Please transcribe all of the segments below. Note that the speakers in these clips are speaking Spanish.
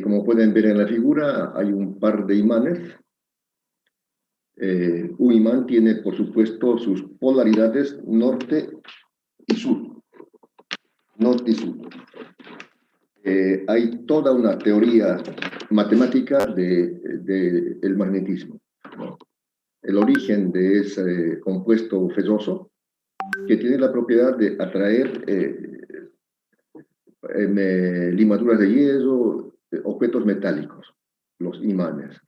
Como pueden ver en la figura, hay un par de imanes. Un imán tiene, por supuesto, sus polaridades norte y sur. Norte y sur. Hay toda una teoría matemática del magnetismo, ¿no? El origen de ese compuesto fesoso que tiene la propiedad de atraer limaduras de hierro, objetos metálicos, los imanes.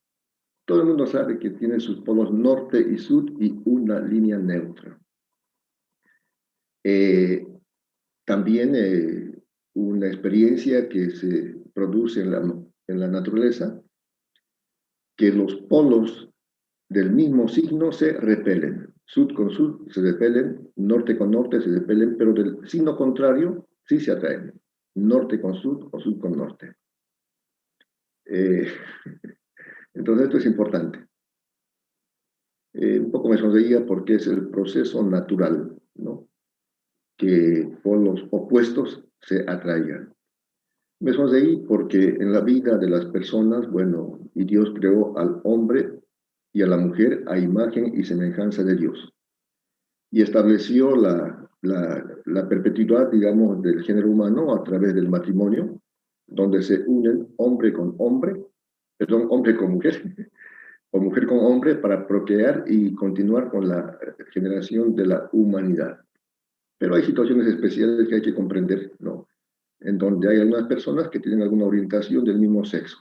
Todo el mundo sabe que tiene sus polos norte y sur y una línea neutra. También una experiencia que se produce en la naturaleza, que los polos del mismo signo se repelen. Sud con sud se repelen, norte con norte se repelen, pero del signo contrario sí se atraen. Norte con sud o sud con norte. Entonces esto es importante. Un poco me sonreía porque es el proceso natural, ¿no? Que polos opuestos se atraigan. Me sonreí porque en la vida de las personas, bueno, y Dios creó al hombre y a la mujer a imagen y semejanza de Dios. Y estableció la perpetuidad, digamos, del género humano a través del matrimonio, donde se unen hombre con hombre, perdón, hombre con mujer, o mujer con hombre para procrear y continuar con la generación de la humanidad. Pero hay situaciones especiales que hay que comprender, ¿no? En donde hay algunas personas que tienen alguna orientación del mismo sexo.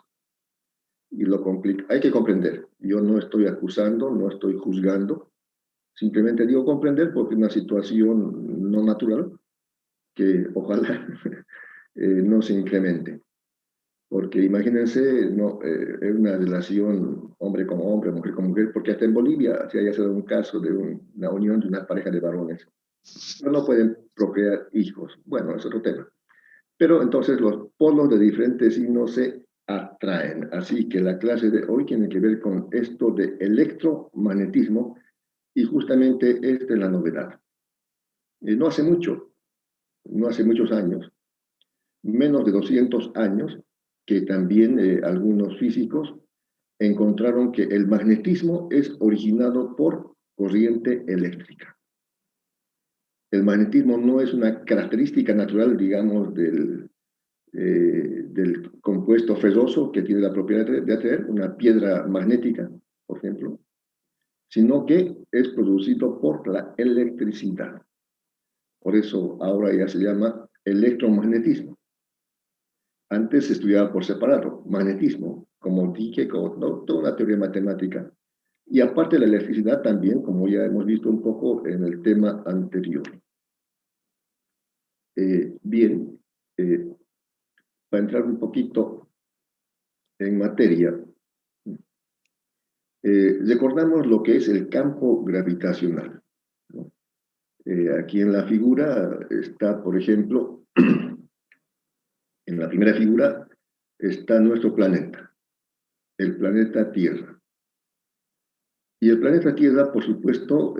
Y lo complica. Hay que comprender. Yo no estoy acusando, no estoy juzgando. Simplemente digo comprender porque es una situación no natural que ojalá no se incremente. Porque imagínense, no, una relación hombre con hombre, mujer con mujer, porque hasta en Bolivia se haya sido un caso de una unión de una pareja de varones. Pero no pueden procrear hijos. Bueno, es otro tema. Pero entonces los polos de diferentes signos se atraen. Así que la clase de hoy tiene que ver con esto de electromagnetismo y justamente esta es la novedad. No hace mucho, no hace muchos años, menos de 200 años, que también algunos físicos encontraron que el magnetismo es originado por corriente eléctrica. El magnetismo no es una característica natural, digamos, del compuesto fesoso que tiene la propiedad de atraer, una piedra magnética, por ejemplo, sino que es producido por la electricidad. Por eso ahora ya se llama electromagnetismo. Antes se estudiaba por separado, magnetismo, como dije, como toda una teoría matemática. Y aparte de la electricidad también, como ya hemos visto un poco en el tema anterior. Bien, para entrar un poquito en materia, recordamos lo que es el campo gravitacional, ¿no? Aquí en la figura está, por ejemplo, en la primera figura está nuestro planeta, el planeta Tierra. Y el planeta Tierra, por supuesto,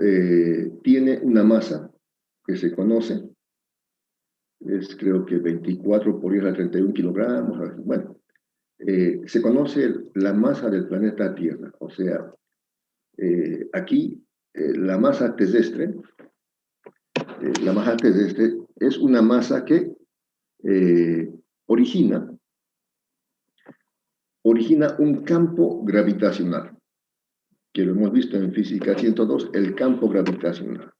tiene una masa que se conoce, es creo que 24 por 10 a 31 kilogramos, bueno, se conoce la masa del planeta Tierra, o sea, aquí la masa terrestre es una masa que origina un campo gravitacional, que lo hemos visto en Física 102, el campo gravitacional.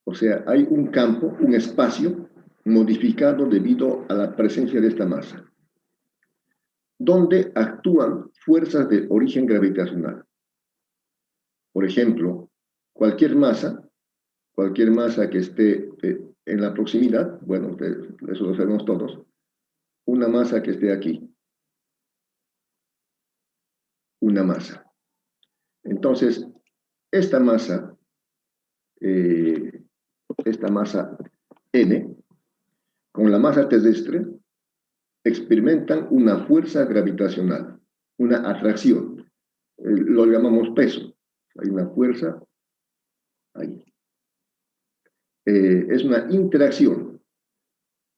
O sea, hay un campo, un espacio modificado debido a la presencia de esta masa, donde actúan fuerzas de origen gravitacional. Por ejemplo, cualquier masa que esté en la proximidad, bueno, eso lo sabemos todos, una masa que esté aquí, una masa. Entonces, esta masa N, con la masa terrestre, experimentan una fuerza gravitacional, una atracción. Lo llamamos peso. Hay una fuerza ahí. Es una interacción.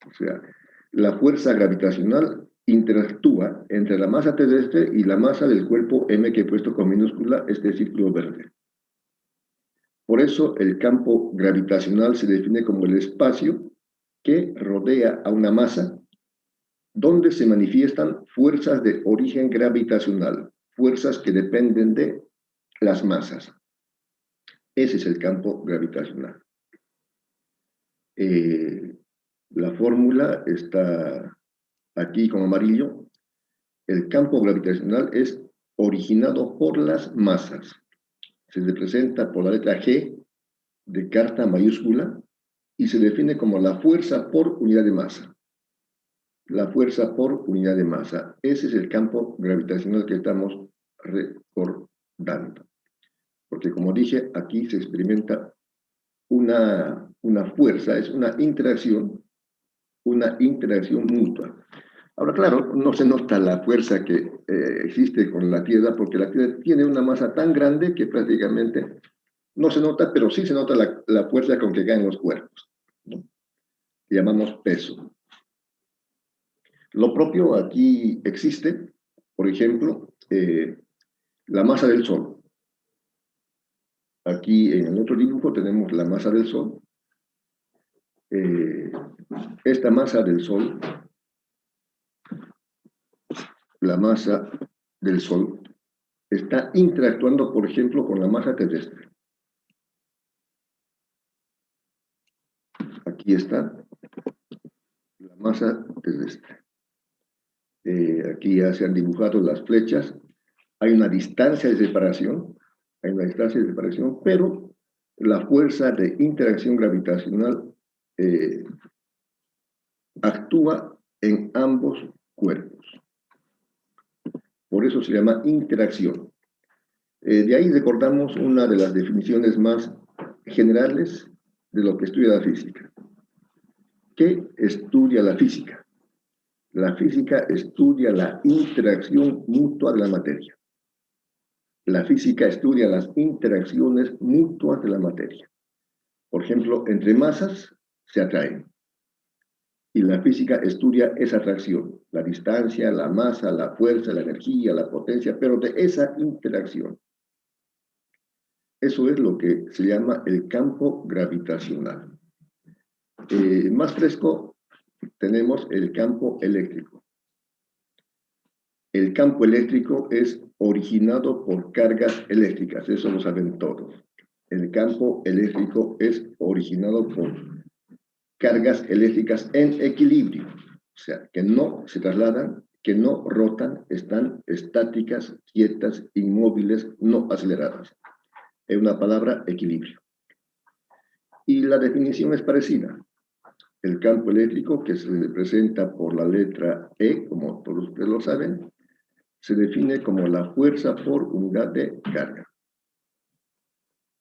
O sea, la fuerza gravitacional interactúa entre la masa terrestre y la masa del cuerpo M que he puesto con minúscula este círculo verde. Por eso el campo gravitacional se define como el espacio que rodea a una masa donde se manifiestan fuerzas de origen gravitacional, fuerzas que dependen de las masas. Ese es el campo gravitacional. La fórmula está aquí con amarillo. El campo gravitacional es originado por las masas. Se representa por la letra G de carta mayúscula y se define como la fuerza por unidad de masa. La fuerza por unidad de masa. Ese es el campo gravitacional que estamos recordando. Porque como dije, aquí se experimenta una fuerza, es una interacción mutua. Ahora, claro, no se nota la fuerza que existe con la Tierra, porque la Tierra tiene una masa tan grande que prácticamente no se nota, pero sí se nota la fuerza con que caen los cuerpos, ¿no? Que llamamos peso. Lo propio aquí existe, por ejemplo, la masa del Sol. Aquí en el otro dibujo tenemos la masa del Sol. Esta masa del Sol, la masa del Sol, está interactuando, por ejemplo, con la masa terrestre. Aquí está la masa terrestre. Aquí ya se han dibujado las flechas. Hay una distancia de separación, pero la fuerza de interacción gravitacional actúa en ambos cuerpos. Por eso se llama interacción. De ahí recordamos una de las definiciones más generales de lo que estudia la física. ¿Qué estudia la física? La física estudia la interacción mutua de la materia. La física estudia las interacciones mutuas de la materia. Por ejemplo, entre masas se atraen. Y la física estudia esa atracción, la distancia, la masa, la fuerza, la energía, la potencia, pero de esa interacción. Eso es lo que se llama el campo gravitacional. Más fresco tenemos el campo eléctrico. El campo eléctrico es originado por cargas eléctricas, eso lo saben todos. El campo eléctrico es originado por cargas eléctricas en equilibrio, o sea, que no se trasladan, que no rotan, están estáticas, quietas, inmóviles, no aceleradas. Es una palabra, equilibrio. Y la definición es parecida. El campo eléctrico, que se representa por la letra E, como todos ustedes lo saben, se define como la fuerza por unidad de carga.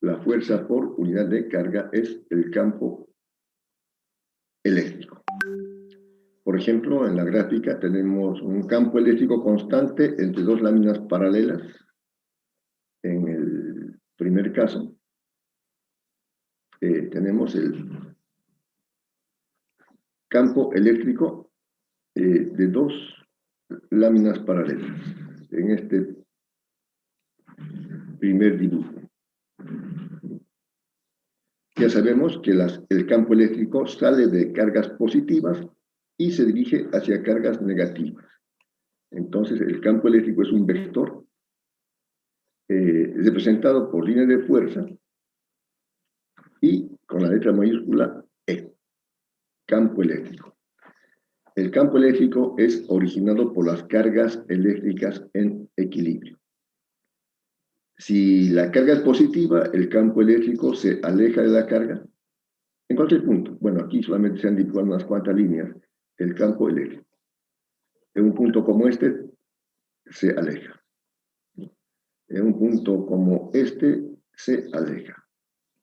La fuerza por unidad de carga es el campo eléctrico. Por ejemplo, en la gráfica tenemos un campo eléctrico constante entre dos láminas paralelas. En el primer caso, tenemos el campo eléctrico de dos láminas paralelas. En este primer dibujo. Ya sabemos que el campo eléctrico sale de cargas positivas y se dirige hacia cargas negativas. Entonces, el campo eléctrico es un vector representado por líneas de fuerza y con la letra mayúscula E, campo eléctrico. El campo eléctrico es originado por las cargas eléctricas en equilibrio. Si la carga es positiva, el campo eléctrico se aleja de la carga en cualquier punto. Bueno, aquí solamente se han dibujado unas cuantas líneas. El campo eléctrico. En un punto como este, se aleja. En un punto como este, se aleja.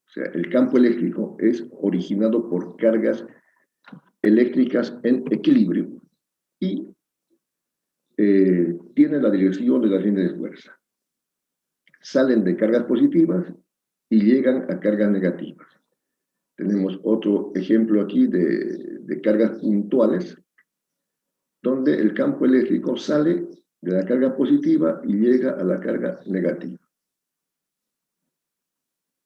O sea, el campo eléctrico es originado por cargas eléctricas en equilibrio y tiene la dirección de las líneas de fuerza. Salen de cargas positivas y llegan a cargas negativas. Tenemos otro ejemplo aquí de cargas puntuales. donde el campo eléctrico sale de la carga positiva y llega a la carga negativa.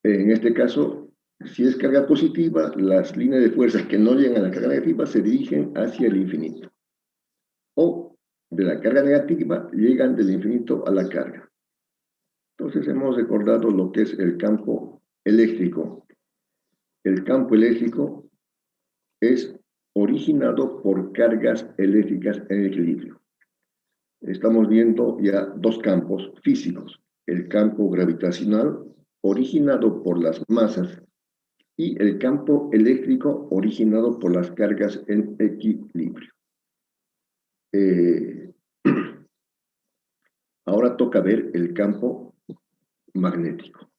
En este caso, si es carga positiva, las líneas de fuerzas que no llegan a la carga negativa se dirigen hacia el infinito. O de la carga negativa llegan del infinito a la carga. Entonces hemos recordado lo que es el campo eléctrico. El campo eléctrico es originado por cargas eléctricas en equilibrio. Estamos viendo ya dos campos físicos. El campo gravitacional, originado por las masas, y el campo eléctrico, originado por las cargas en equilibrio. Ahora toca ver el campo magnético.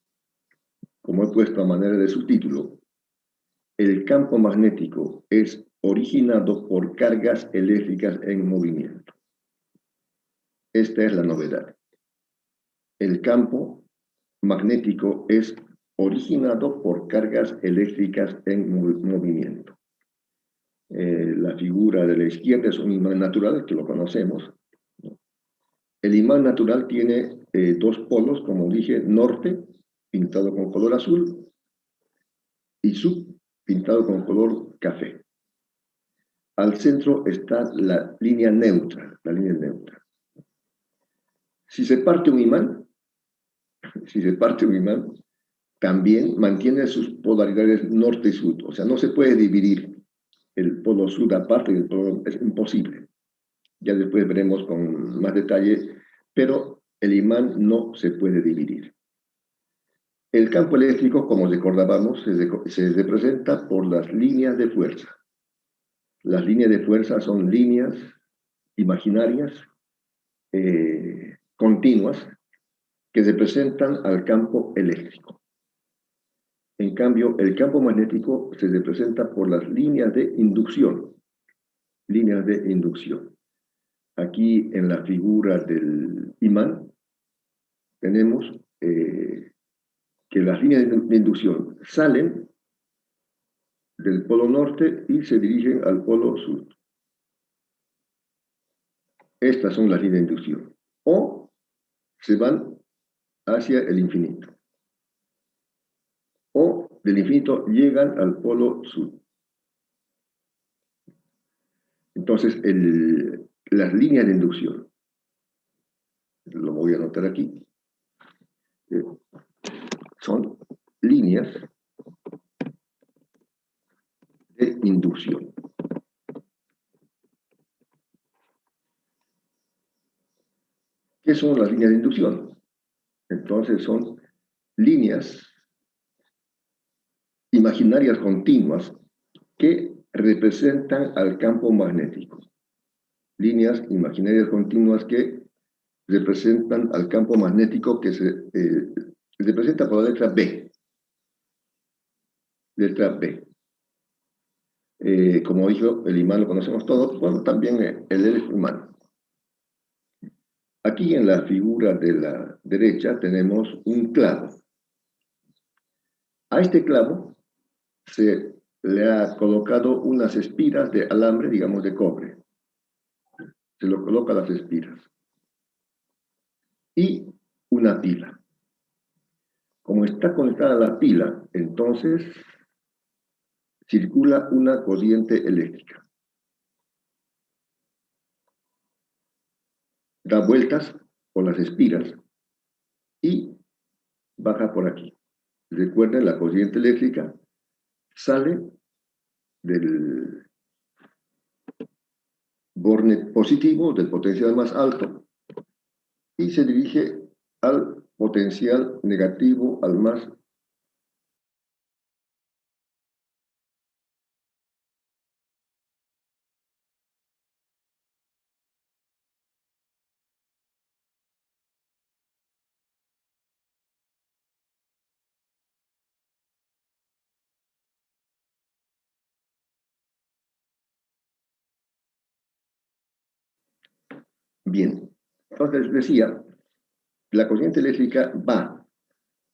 Como he puesto a manera de subtítulo, el campo magnético es originado por cargas eléctricas en movimiento. Esta es la novedad. El campo magnético es originado por cargas eléctricas en movimiento. La figura de la izquierda es un imán natural, que lo conocemos. El imán natural tiene dos polos, como dije, norte, pintado con color azul, y sur, pintado con color café. Al centro está la línea neutra, Si se parte un imán, también mantiene sus polaridades norte y sur. O sea, no se puede dividir el polo sur aparte del polo, es imposible. Ya después veremos con más detalle, pero el imán no se puede dividir. El campo eléctrico, como recordábamos, se representa por las líneas de fuerza. Las líneas de fuerza son líneas imaginarias, continuas, que representan al campo eléctrico. En cambio, el campo magnético se representa por las líneas de inducción. Líneas de inducción. Aquí en la figura del imán tenemos que las líneas de inducción salen del polo norte y se dirigen al polo sur. Estas son las líneas de inducción. O se van hacia el infinito. O del infinito llegan al polo sur. Entonces, las líneas de inducción, lo voy a anotar aquí, son líneas de inducción. ¿Qué son las líneas de inducción? Entonces son líneas imaginarias continuas que representan al campo magnético. Líneas imaginarias continuas que representan al campo magnético que se representa por la letra B. Letra B. Como dijo, el imán lo conocemos todos, bueno, también el imán. Aquí en la figura de la derecha tenemos un clavo. A este clavo se le ha colocado unas espiras de alambre, digamos de cobre. Se lo coloca las espiras. Y una pila. Como está conectada la pila, entonces circula una corriente eléctrica. Da vueltas por las espiras y baja por aquí. Recuerden, la corriente eléctrica sale del borne positivo, del potencial más alto, y se dirige al potencial negativo, al más bien. Entonces decía, la corriente eléctrica va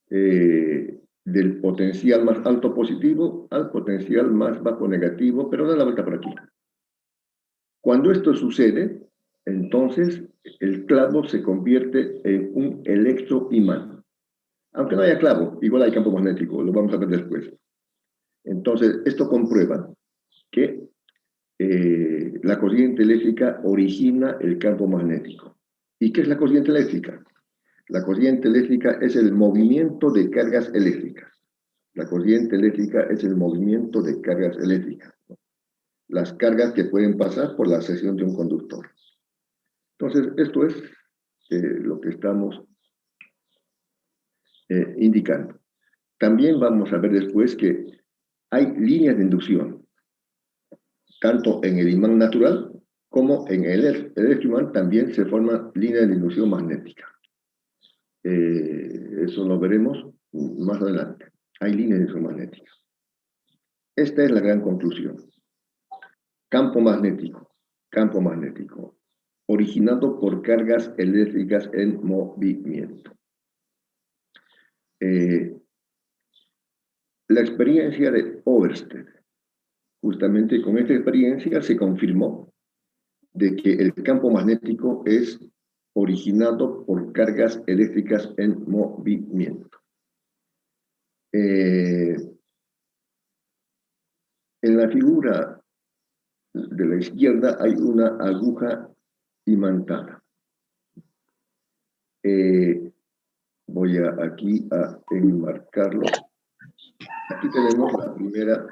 del potencial más alto positivo al potencial más bajo negativo, pero da la vuelta por aquí. Cuando esto sucede, entonces el clavo se convierte en un electroimán. Aunque no haya clavo, igual hay campo magnético, lo vamos a ver después. Entonces, esto comprueba que la corriente eléctrica origina el campo magnético. ¿Y qué es la corriente eléctrica? La corriente eléctrica es el movimiento de cargas eléctricas. La corriente eléctrica es el movimiento de cargas eléctricas. Las cargas que pueden pasar por la sección de un conductor. Entonces, esto es lo que estamos indicando. También vamos a ver después que hay líneas de inducción, tanto en el imán natural como en el electroimán también se forman líneas de inducción magnética. Eso lo veremos más adelante. Hay líneas de inducción magnética. Esta es la gran conclusión. Campo magnético, originado por cargas eléctricas en movimiento. La experiencia de Oersted, justamente con esta experiencia se confirmó de que el campo magnético es originado por cargas eléctricas en movimiento. En la figura de la izquierda hay una aguja imantada. Voy aquí a enmarcarlo. Aquí tenemos la primera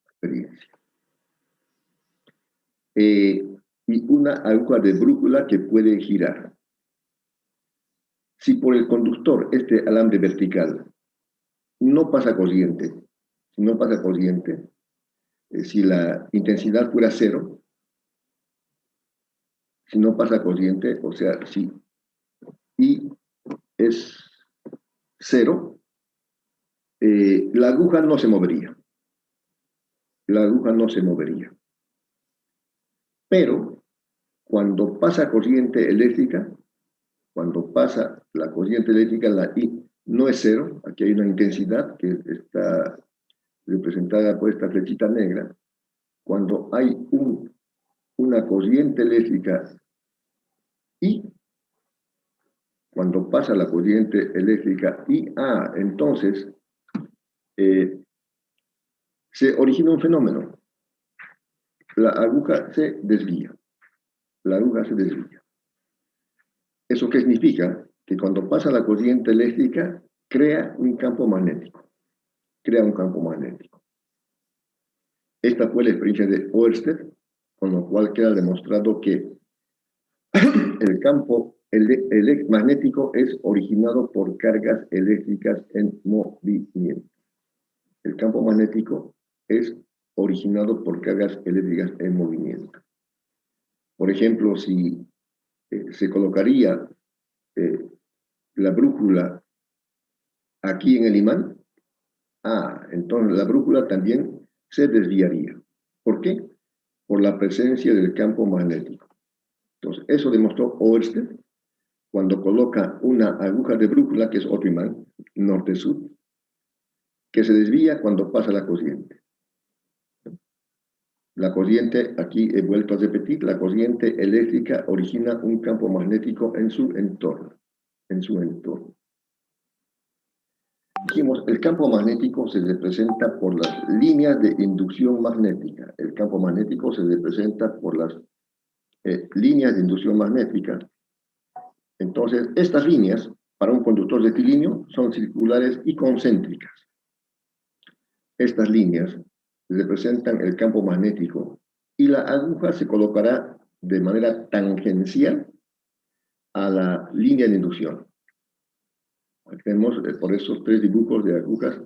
experiencia. Y una aguja de brújula que puede girar. Si por el conductor este alambre vertical no pasa corriente, si la intensidad fuera cero, si no pasa corriente, o sea, si I es cero, la aguja no se movería. La aguja no se movería. Pero cuando pasa corriente eléctrica, cuando pasa la corriente eléctrica, la I no es cero, aquí hay una intensidad que está representada por esta flechita negra. Cuando hay una corriente eléctrica I, cuando pasa la corriente eléctrica IA, entonces se origina un fenómeno. La aguja se desvía. La aguja se desvía. ¿Eso qué significa? Que cuando pasa la corriente eléctrica, crea un campo magnético. Crea un campo magnético. Esta fue la experiencia de Oersted, con lo cual queda demostrado que el campo magnético es originado por cargas eléctricas en movimiento. El campo magnético es originado por cargas eléctricas en movimiento. Por ejemplo, si se colocaría la brújula aquí en el imán, entonces la brújula también se desviaría. ¿Por qué? Por la presencia del campo magnético. Entonces, eso demostró Oersted cuando coloca una aguja de brújula, que es otro imán, norte-sur, que se desvía cuando pasa la corriente. La corriente, aquí he vuelto a repetir, la corriente eléctrica origina un campo magnético en su entorno. Dijimos, el campo magnético se representa por las líneas de inducción magnética. El campo magnético se representa por las líneas de inducción magnética. Entonces, estas líneas, para un conductor rectilíneo, son circulares y concéntricas. Estas líneas representan el campo magnético y la aguja se colocará de manera tangencial a la línea de inducción. Aquí tenemos por esos tres dibujos de agujas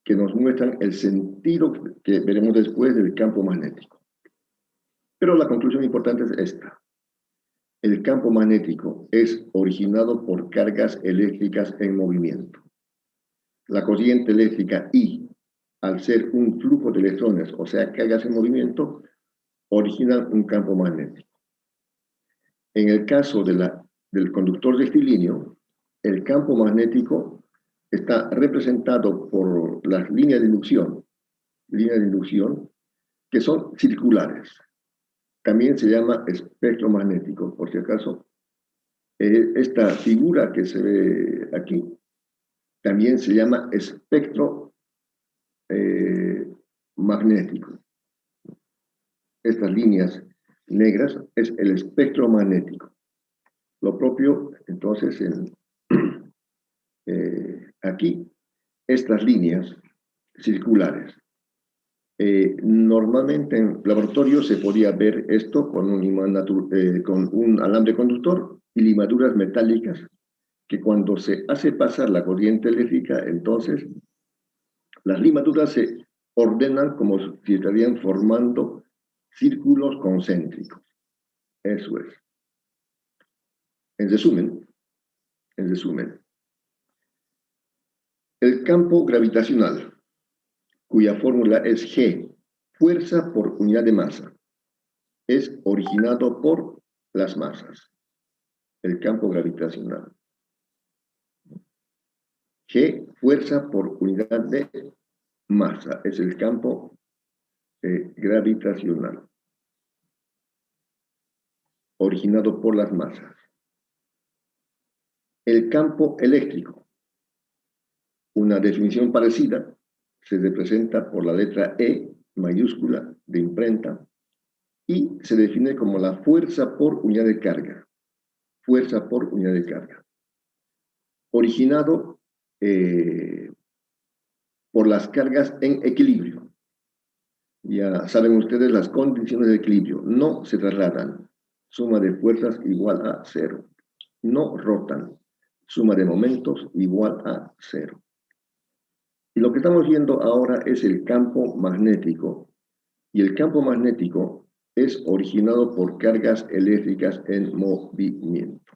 que nos muestran el sentido que veremos después del campo magnético. Pero la conclusión importante es esta. El campo magnético es originado por cargas eléctricas en movimiento. La corriente eléctrica I, al ser un flujo de electrones, o sea, cargas en movimiento, originan un campo magnético. En el caso del conductor rectilíneo, el campo magnético está representado por las líneas de inducción que son circulares. también se llama espectro magnético, por si acaso. Esta figura que se ve aquí también se llama espectro magnético. Estas líneas negras es el espectro magnético. Lo propio, entonces, aquí, estas líneas circulares. Normalmente en laboratorio se podía ver esto con un imán con un alambre conductor y limaduras metálicas que cuando se hace pasar la corriente eléctrica, entonces las limaduras se ordenan como si estarían formando círculos concéntricos. Eso es. En resumen, el campo gravitacional, cuya fórmula es G, fuerza por unidad de masa, es originado por las masas. El campo gravitacional. G, fuerza por unidad de masa, es el campo gravitacional, originado por las masas. El campo eléctrico, una definición parecida, se representa por la letra E mayúscula de imprenta y se define como la fuerza por unidad de carga. Fuerza por unidad de carga. Originado por las cargas en equilibrio. Ya saben ustedes las condiciones de equilibrio. No se trasladan. Suma de fuerzas igual a 0. No rotan. Suma de momentos igual a 0. Y lo que estamos viendo ahora es el campo magnético. Y el campo magnético es originado por cargas eléctricas en movimiento.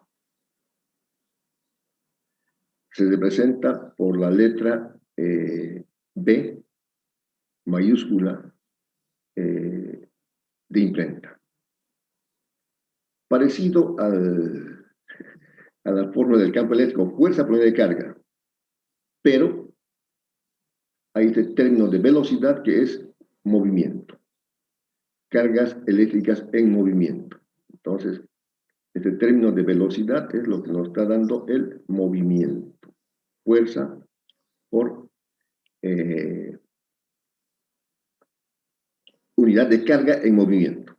Se representa por la letra B mayúscula de imprenta. Parecido a la fórmula del campo eléctrico, fuerza por unidad de carga, pero hay este término de velocidad que es movimiento. Cargas eléctricas en movimiento. Entonces, este término de velocidad es lo que nos está dando el movimiento. Fuerza por unidad de carga en movimiento.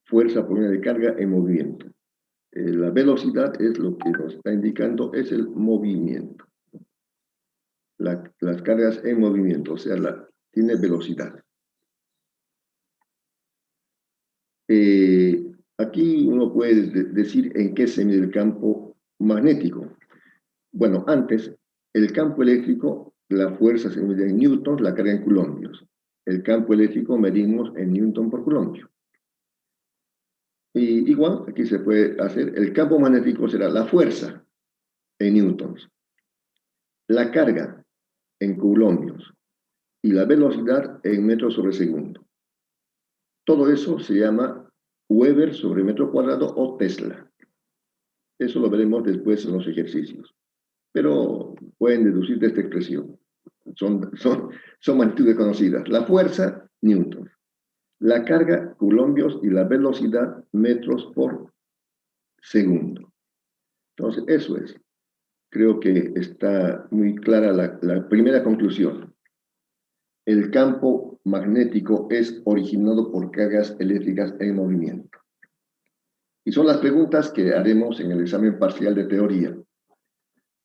Fuerza por unidad de carga en movimiento. La velocidad es lo que nos está indicando, es el movimiento. Las cargas en movimiento, o sea, tiene velocidad. Aquí uno puede decir en qué se mide el campo magnético. Bueno, antes, el campo eléctrico, la fuerza se mide en newtons, la carga en coulombios. El campo eléctrico medimos en newton por coulombio. Y igual, aquí se puede hacer, el campo magnético será la fuerza en newtons, la carga en coulombios y la velocidad en metros sobre segundo. Todo eso se llama Weber sobre metro cuadrado o Tesla. Eso lo veremos después en los ejercicios. Pero pueden deducir de esta expresión. Son magnitudes conocidas. La fuerza, newton. La carga, coulombios, y la velocidad, metros por segundo. Entonces, eso es. Creo que está muy clara la primera conclusión. El campo magnético es originado por cargas eléctricas en movimiento. Y son las preguntas que haremos en el examen parcial de teoría.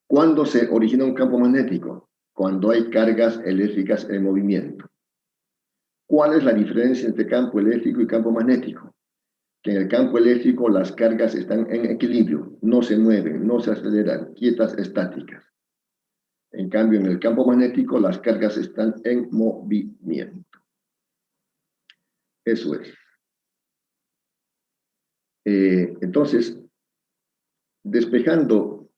¿Cuándo se origina un campo magnético? Cuando hay cargas eléctricas en movimiento. ¿Cuál es la diferencia entre campo eléctrico y campo magnético? Que en el campo eléctrico las cargas están en equilibrio, no se mueven, no se aceleran, quietas, estáticas. En cambio, en el campo magnético las cargas están en movimiento. Eso es. Entonces, despejando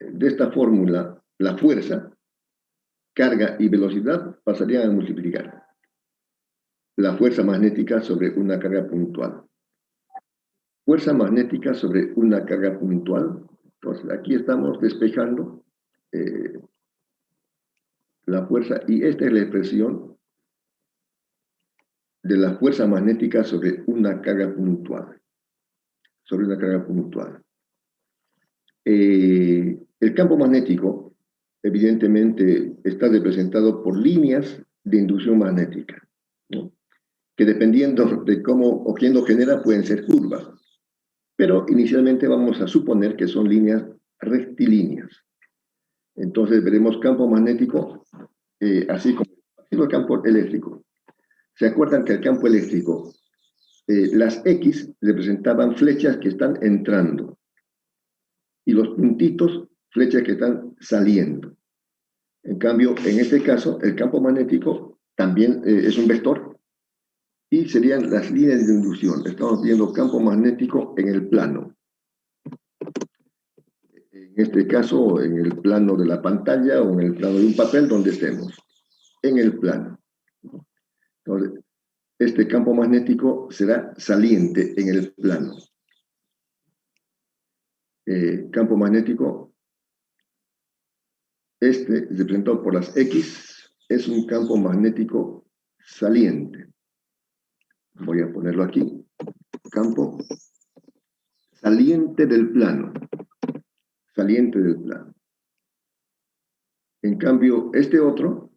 de esta fórmula la fuerza, carga y velocidad pasarían a multiplicar la fuerza magnética sobre una carga puntual. Fuerza magnética sobre una carga puntual. Entonces, aquí estamos despejando la fuerza y esta es la expresión de la fuerza magnética sobre una carga puntual. Sobre una carga puntual. El campo magnético, evidentemente, está representado por líneas de inducción magnética, ¿no? Que dependiendo de cómo o quién lo genera, pueden ser curvas. Pero inicialmente vamos a suponer que son líneas rectilíneas. Entonces veremos campo magnético, así como el campo eléctrico. ¿Se acuerdan que el campo eléctrico, las X representaban flechas que están entrando y los puntitos, flechas que están saliendo? En cambio, en este caso, el campo magnético también es un vector y serían las líneas de inducción. Estamos viendo campo magnético en el plano. En este caso, en el plano de la pantalla o en el plano de un papel, donde estemos. En el plano. Entonces, este campo magnético será saliente en el plano. Campo magnético, este representado por las X, es un campo magnético saliente. Voy a ponerlo aquí. Campo saliente del plano. Saliente del plano. En cambio, este otro,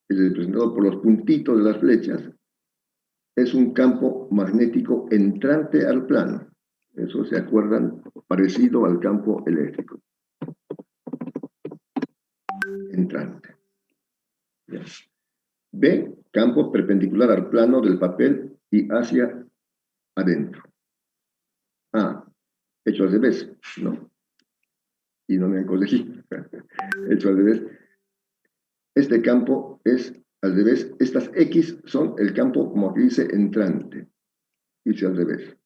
representado por los puntitos de las flechas, es un campo magnético entrante al plano. Eso se acuerdan, parecido al campo eléctrico. Entrante. Bien. B, campo perpendicular al plano del papel y hacia adentro. A, hecho al revés, ¿no? Y no me corregí. Hecho al revés. Este campo es al revés. Estas X son el campo, como aquí dice, entrante. Dice al revés.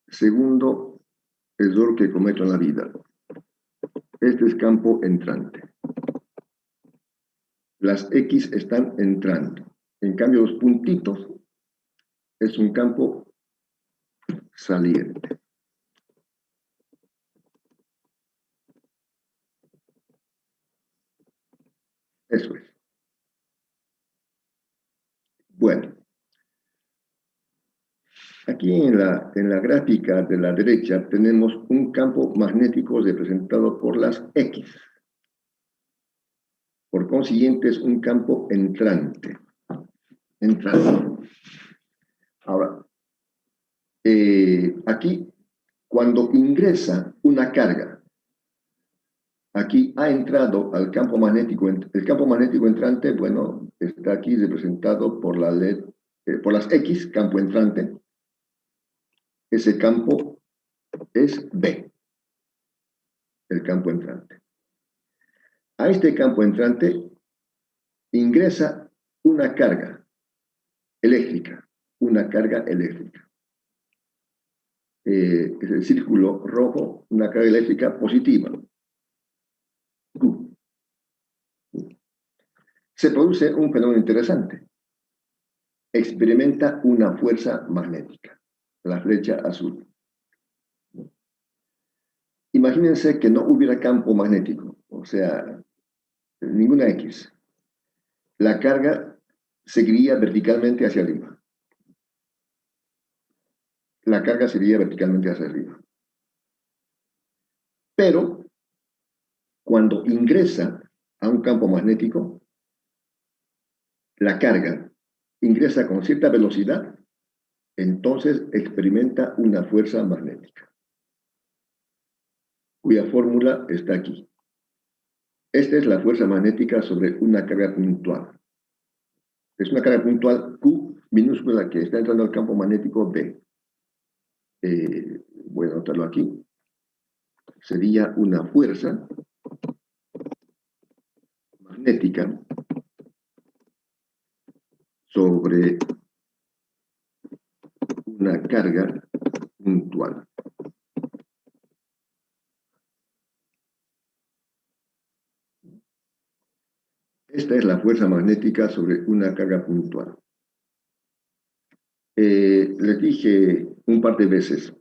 Segundo error que cometo en la vida. Este es campo entrante. Las X están entrando. En cambio, los puntitos es un campo saliente. Eso es. Bueno. Aquí en la gráfica de la derecha tenemos un campo magnético representado por las X. Por consiguiente, es un campo entrante. Entrante. Ahora, aquí, cuando ingresa una carga, aquí ha entrado al campo magnético, el campo magnético entrante, bueno, está aquí representado por la por las X, campo entrante. Ese campo es B, el campo entrante. A este campo entrante ingresa una carga eléctrica, una carga eléctrica. Es el círculo rojo, una carga eléctrica positiva. Q. Se produce un fenómeno interesante. Experimenta una fuerza magnética, la flecha azul. Imagínense que no hubiera campo magnético, o sea, ninguna X. La carga seguiría verticalmente hacia arriba. La carga seguiría verticalmente hacia arriba. Pero, cuando ingresa a un campo magnético, la carga ingresa con cierta velocidad, entonces experimenta una fuerza magnética, cuya fórmula está aquí. Esta es la fuerza magnética sobre una carga puntual. Es una carga puntual Q minúscula que está entrando al campo magnético B. Voy a anotarlo aquí. Sería una fuerza magnética sobre una carga puntual. Esta es la fuerza magnética sobre una carga puntual. Les dije un par de veces,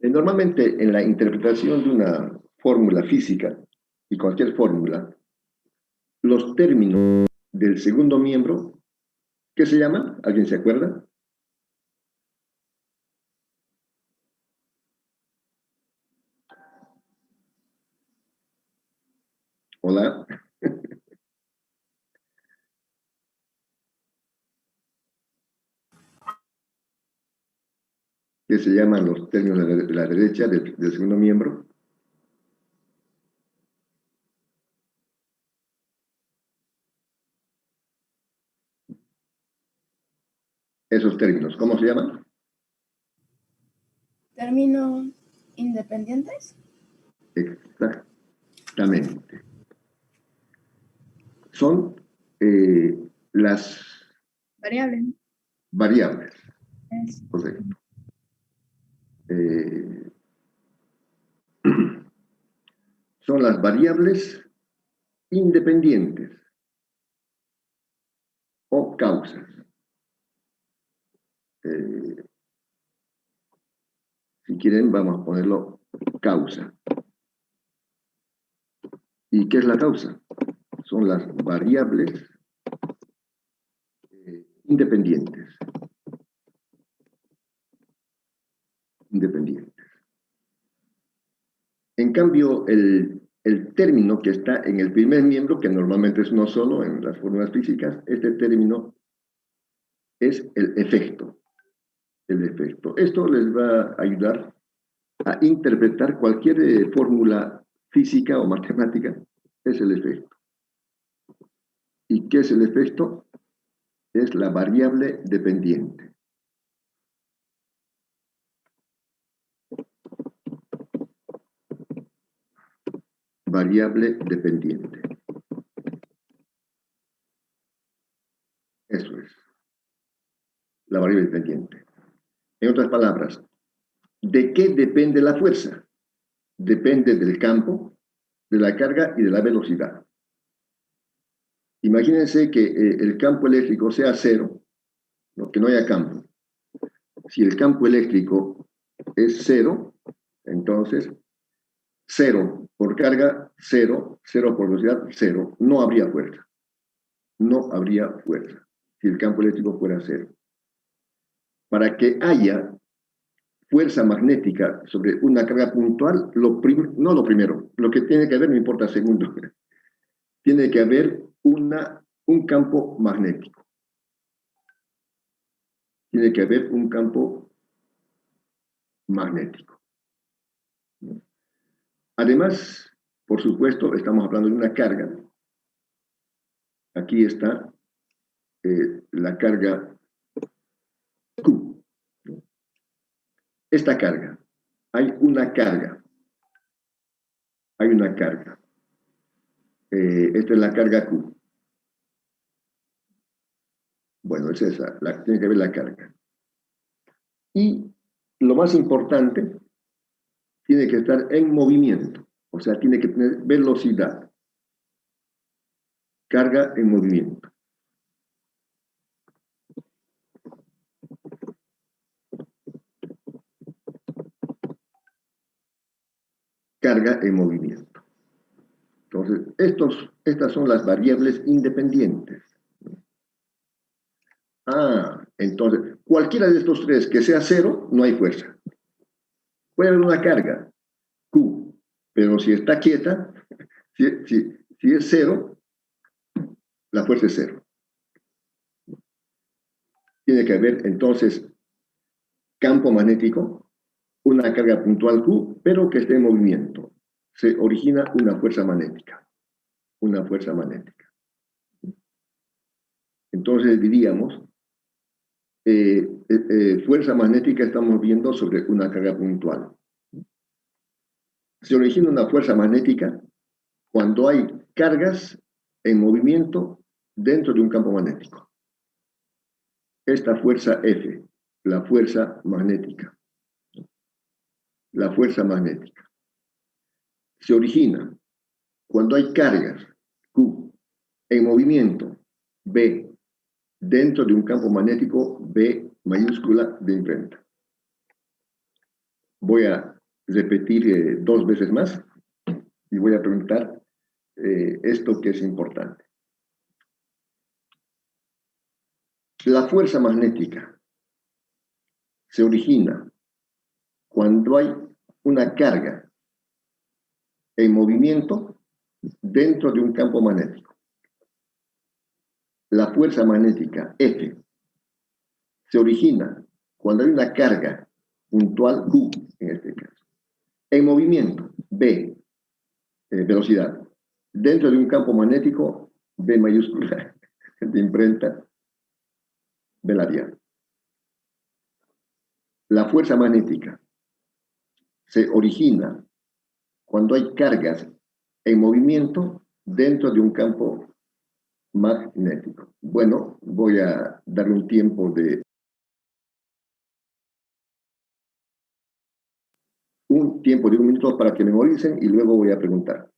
normalmente en la interpretación de una fórmula física, y cualquier fórmula, los términos del segundo miembro, ¿qué se llama? ¿Alguien se acuerda? Hola. ¿Qué se llaman los términos de la derecha del segundo miembro? Esos términos, ¿cómo se llaman? ¿Términos independientes? Exactamente. Son las Variables. variables. Es. Correcto. Son las variables independientes o causas. Si quieren, vamos a ponerlo causa. ¿Y qué es la causa? Son las variables independientes. En cambio, el término que está en el primer miembro, que normalmente es uno solo en las fórmulas físicas, este término es el efecto. El efecto. Esto les va a ayudar a interpretar cualquier fórmula física o matemática. Es el efecto. ¿Y qué es el efecto? Es la variable dependiente. Variable dependiente. Eso es. La variable dependiente. En otras palabras, ¿de qué depende la fuerza? Depende del campo, de la carga y de la velocidad. Imagínense que el campo eléctrico sea cero, ¿no? Que no haya campo. Si el campo eléctrico es cero, entonces cero por carga, cero, cero por velocidad, cero. No habría fuerza. No habría fuerza si el campo eléctrico fuera cero. Para que haya fuerza magnética sobre una carga puntual, no lo primero, lo que tiene que haber, no importa segundo, tiene que haber un campo magnético. Tiene que haber un campo magnético. Además, por supuesto, estamos hablando de una carga. Aquí está la carga Q. Esta carga, hay una carga. Hay una carga. Esta es la carga Q. Bueno, es esa, tiene que ver la carga. Y lo más importante, tiene que estar en movimiento, o sea, tiene que tener velocidad. Carga en movimiento. Carga en movimiento. Entonces, estas son las variables independientes. Entonces, cualquiera de estos tres que sea cero, no hay fuerza. Puede haber una carga, Q, pero si está quieta, si es cero, la fuerza es cero. Tiene que haber, entonces, campo magnético, una carga puntual Q, pero que esté en movimiento. Se origina una fuerza magnética. Una fuerza magnética. Entonces diríamos, fuerza magnética estamos viendo sobre una carga puntual. Se origina una fuerza magnética cuando hay cargas en movimiento dentro de un campo magnético. Esta fuerza F, la fuerza magnética. La fuerza magnética. Se origina cuando hay cargas Q en movimiento B dentro de un campo magnético B mayúscula de imprenta. Voy a repetir 2 veces más y voy a preguntar esto que es importante. La fuerza magnética se origina cuando hay una carga en movimiento dentro de un campo magnético. La fuerza magnética F se origina cuando hay una carga puntual Q, en este caso. En movimiento, B, velocidad, dentro de un campo magnético, B mayúscula, de imprenta, B labial. La fuerza magnética se origina cuando hay cargas en movimiento dentro de un campo magnético. Bueno, voy a darle un tiempo de un minuto para que memoricen y luego voy a preguntar.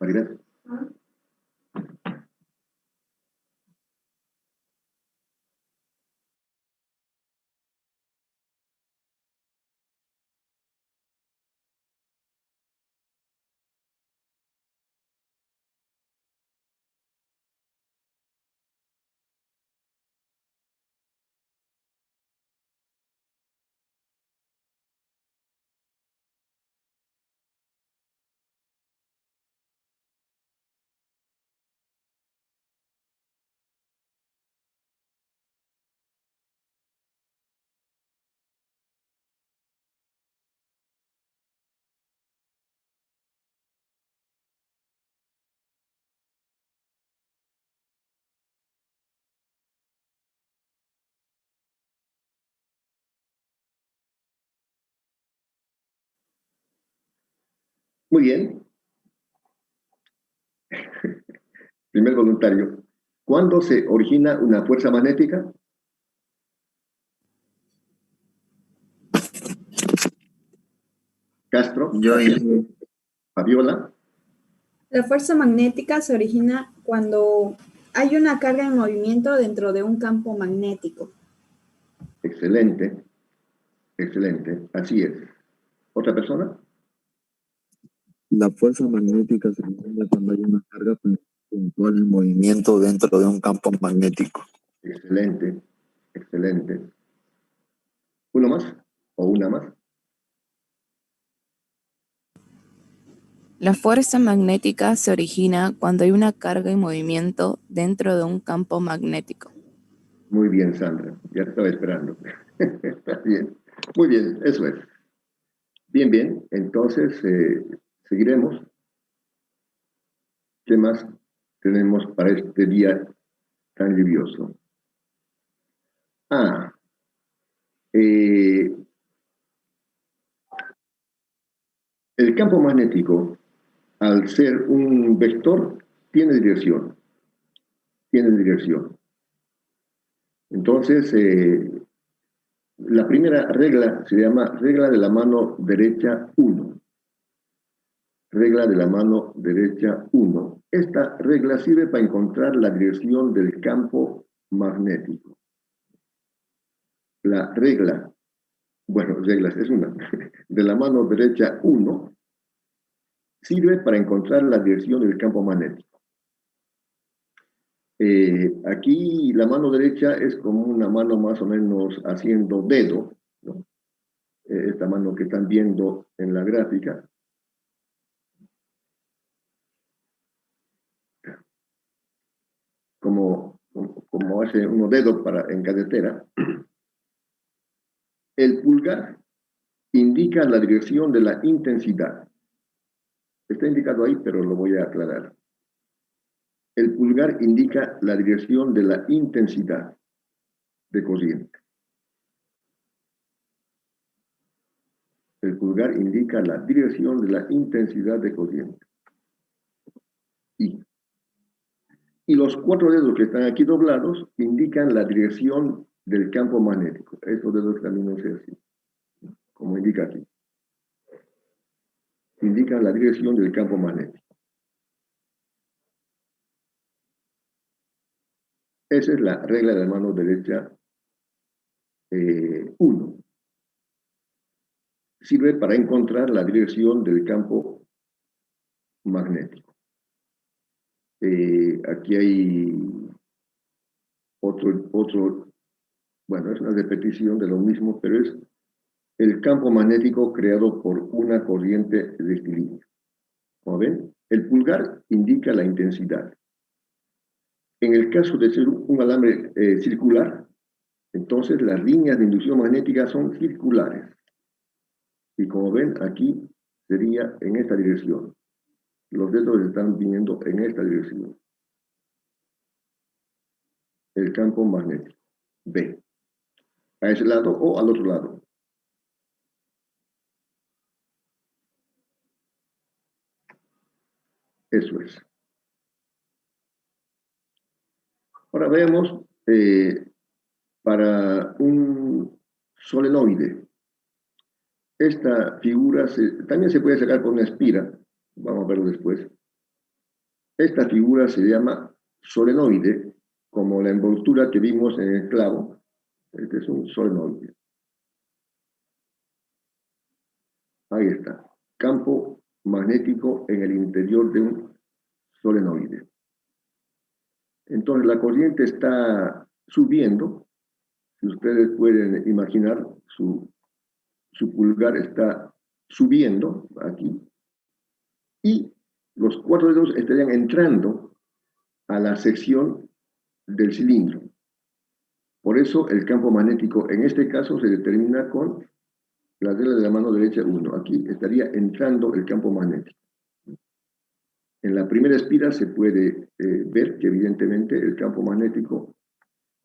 Maribel. Muy bien. Primer voluntario. ¿Cuándo se origina una fuerza magnética? Castro, Yo Fabiola, La fuerza magnética se origina cuando hay una carga en movimiento dentro de un campo magnético. excelente, excelente, así es. ¿Otra persona? La fuerza magnética se origina cuando hay una carga puntual en movimiento dentro de un campo magnético. Excelente, excelente. ¿Uno más o una más? La fuerza magnética se origina cuando hay una carga en movimiento dentro de un campo magnético. Muy bien, Sandra, ya te estaba esperando. Está bien, muy bien, eso es. Bien, bien, entonces seguiremos. ¿Qué más tenemos para este día tan lluvioso? Eh, el campo magnético, al ser un vector, tiene dirección. Tiene dirección. Entonces, la primera regla se llama regla de la mano derecha 1. Regla de la mano derecha 1. Esta regla sirve para encontrar la dirección del campo magnético. La regla, bueno, reglas es una, de la mano derecha 1 sirve para encontrar la dirección del campo magnético. Aquí la mano derecha es como una mano más o menos haciendo dedo, ¿no? Esta mano que están viendo en la gráfica. Como hace uno dedo en carretera. El pulgar indica la dirección de la intensidad. Está indicado ahí, pero lo voy a aclarar. El pulgar indica la dirección de la intensidad de corriente. El pulgar indica la dirección de la intensidad de corriente. Y los 4 dedos que están aquí doblados indican la dirección del campo magnético. Estos dedos también no sé así, como indica aquí. Indican la dirección del campo magnético. Esa es la regla de la mano derecha 1. Sirve para encontrar la dirección del campo magnético. Aquí hay otro, bueno, es una repetición de lo mismo, pero es el campo magnético creado por una corriente rectilínea. Como ven, el pulgar indica la intensidad. En el caso de ser un alambre circular, entonces las líneas de inducción magnética son circulares. Y como ven, aquí sería en esta dirección. Los dedos están viniendo en esta dirección. El campo magnético. B. A ese lado o al otro lado. Eso es. Ahora veamos para un solenoide. Esta figura también se puede sacar con una espira. Vamos a verlo después. Esta figura se llama solenoide, como la envoltura que vimos en el clavo. Este es un solenoide. Ahí está. Campo magnético en el interior de un solenoide. Entonces la corriente está subiendo. Si ustedes pueden imaginar, su pulgar está subiendo aquí. Y los 4 dedos estarían entrando a la sección del cilindro. Por eso el campo magnético en este caso se determina con la regla de la mano derecha 1. Aquí estaría entrando el campo magnético. En la primera espira se puede ver que evidentemente el campo magnético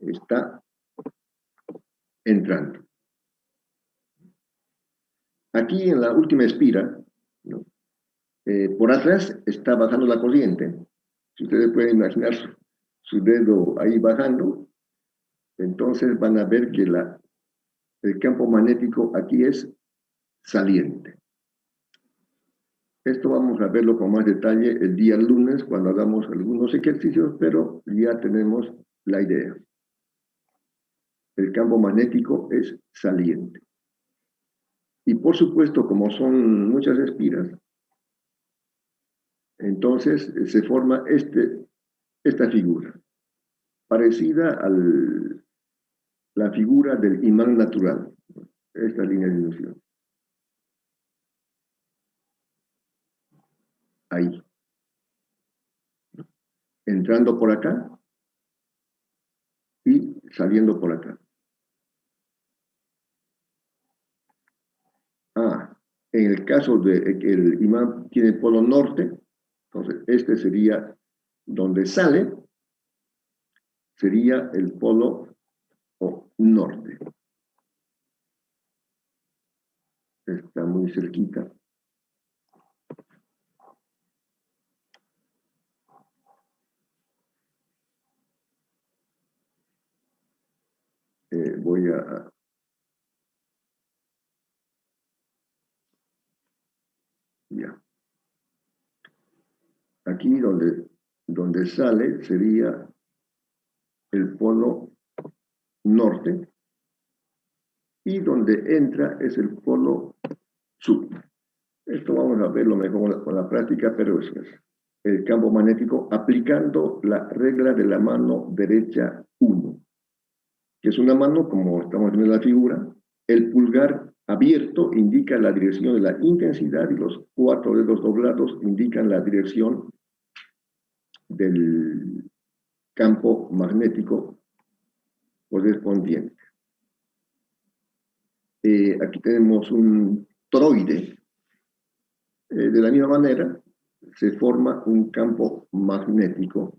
está entrando. Aquí en la última espira, ¿no? Por atrás está bajando la corriente. Si ustedes pueden imaginar su dedo ahí bajando, entonces van a ver que el campo magnético aquí es saliente. Esto vamos a verlo con más detalle el día lunes cuando hagamos algunos ejercicios, pero ya tenemos la idea. El campo magnético es saliente. Y por supuesto, como son muchas espiras, entonces se forma esta figura, parecida a la figura del imán natural, esta línea de inducción. Ahí. Entrando por acá y saliendo por acá. En el caso de que el imán tiene polo norte, entonces este sería donde sale, sería el polo norte. Está muy cerquita. Voy a... Ya. Aquí donde sale sería el polo norte y donde entra es el polo sur. Esto vamos a verlo mejor con la práctica, pero eso es el campo magnético aplicando la regla de la mano derecha 1, que es una mano, como estamos viendo en la figura, el pulgar abierto indica la dirección de la intensidad y los 4 dedos doblados indican la dirección del campo magnético correspondiente. Aquí tenemos un toroide. De la misma manera, se forma un campo magnético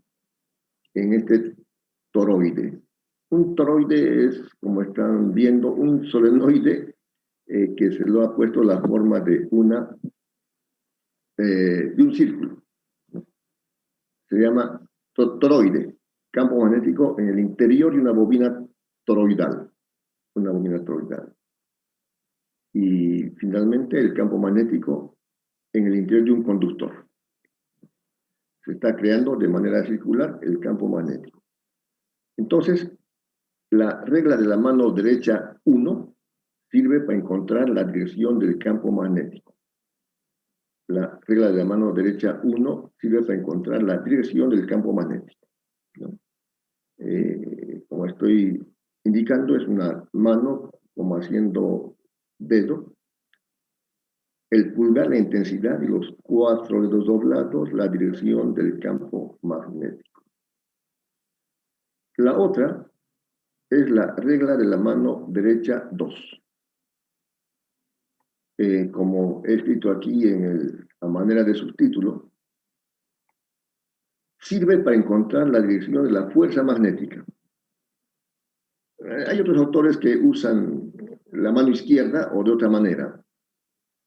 en este toroide. Un toroide es, como están viendo, un solenoide que se lo ha puesto la forma de un círculo. Se llama toroide, campo magnético en el interior de una bobina toroidal. Una bobina toroidal. Y finalmente el campo magnético en el interior de un conductor. Se está creando de manera circular el campo magnético. Entonces, la regla de la mano derecha 1 sirve para encontrar la dirección del campo magnético. La regla de la mano derecha 1 sirve para encontrar la dirección del campo magnético, ¿no? Como estoy indicando, es una mano como haciendo dedo. El pulgar, la intensidad, y los 4 dedos doblados, la dirección del campo magnético. La otra es la regla de la mano derecha 2. Como he escrito aquí a manera de subtítulo, sirve para encontrar la dirección de la fuerza magnética. Hay otros autores que usan la mano izquierda o de otra manera,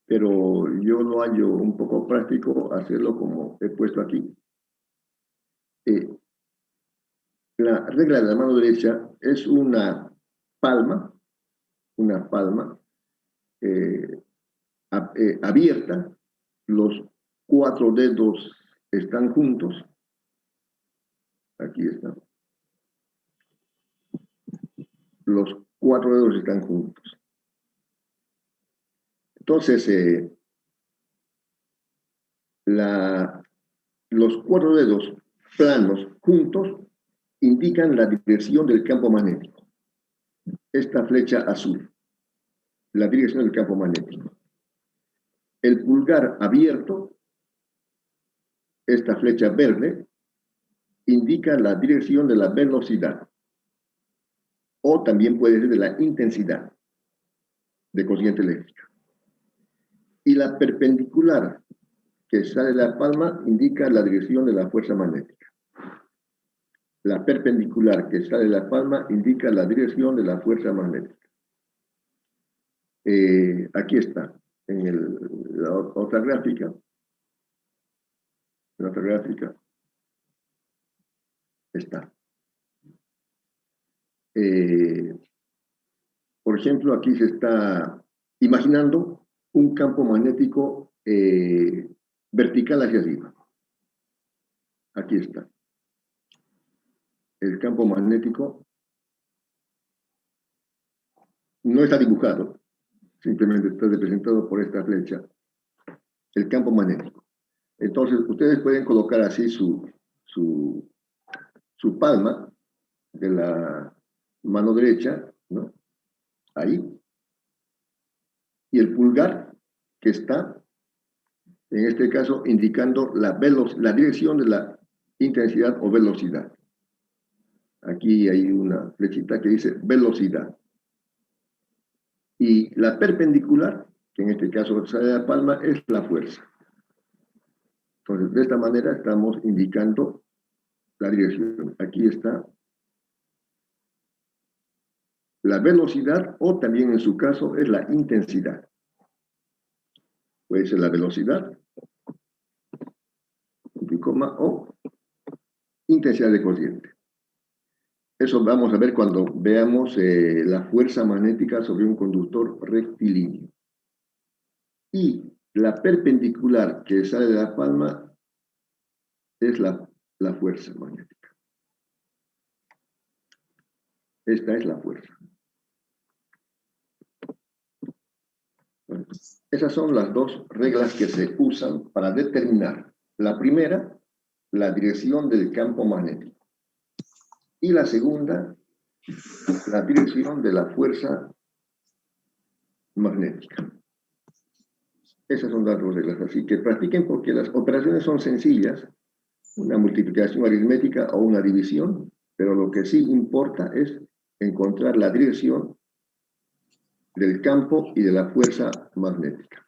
pero yo lo hallo un poco práctico hacerlo como he puesto aquí. La regla de la mano derecha es una palma abierta, los 4 dedos están juntos. Aquí están. Los 4 dedos están juntos. Entonces, los 4 dedos planos juntos indican la dirección del campo magnético. Esta flecha azul, la dirección del campo magnético. El pulgar abierto, esta flecha verde, indica la dirección de la velocidad. O también puede ser de la intensidad de corriente eléctrica. Y la perpendicular que sale de la palma indica la dirección de la fuerza magnética. La perpendicular que sale de la palma indica la dirección de la fuerza magnética. Aquí está, en la otra gráfica. En la otra gráfica está. Por ejemplo, aquí se está imaginando un campo magnético vertical hacia arriba. Aquí está. El campo magnético no está dibujado, simplemente está representado por esta flecha. El campo magnético. Entonces, ustedes pueden colocar así su palma de la mano derecha, ¿no? Ahí. Y el pulgar, que está, en este caso, indicando la dirección de la intensidad o velocidad. Aquí hay una flechita que dice velocidad. Y la perpendicular, que en este caso sale de la palma, es la fuerza. Entonces, de esta manera estamos indicando la dirección. Aquí está la velocidad, o también en su caso es la intensidad. Puede ser la velocidad, o intensidad de corriente. Eso vamos a ver cuando veamos la fuerza magnética sobre un conductor rectilíneo. Y la perpendicular que sale de la palma es la fuerza magnética. Esta es la fuerza. Bueno, esas son las dos reglas que se usan para determinar. La primera, la dirección del campo magnético. Y la segunda, la dirección de la fuerza magnética. Esas son las dos reglas. Así que practiquen, porque las operaciones son sencillas, una multiplicación aritmética o una división, pero lo que sí importa es encontrar la dirección del campo y de la fuerza magnética.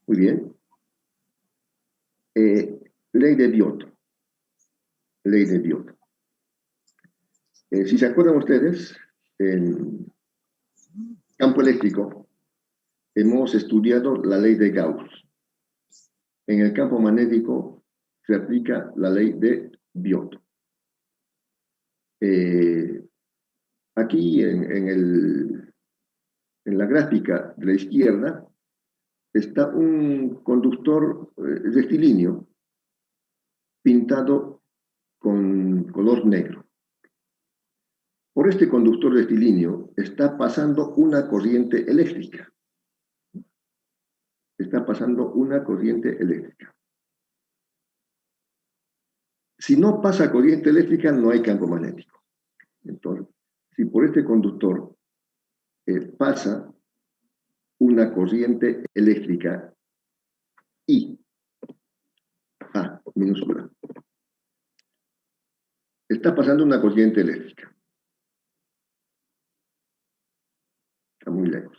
Muy bien. Ley de Biot. Ley de Biot. Si se acuerdan ustedes, en campo eléctrico hemos estudiado la ley de Gauss. En el campo magnético se aplica la ley de Biot. Aquí en la gráfica de la izquierda está un conductor rectilíneo pintado con color negro. Por este conductor rectilíneo está pasando una corriente eléctrica. Está pasando una corriente eléctrica. Si no pasa corriente eléctrica, no hay campo magnético. Entonces, si por este conductor pasa una corriente eléctrica I, A minúscula, está pasando una corriente eléctrica. Está muy lejos.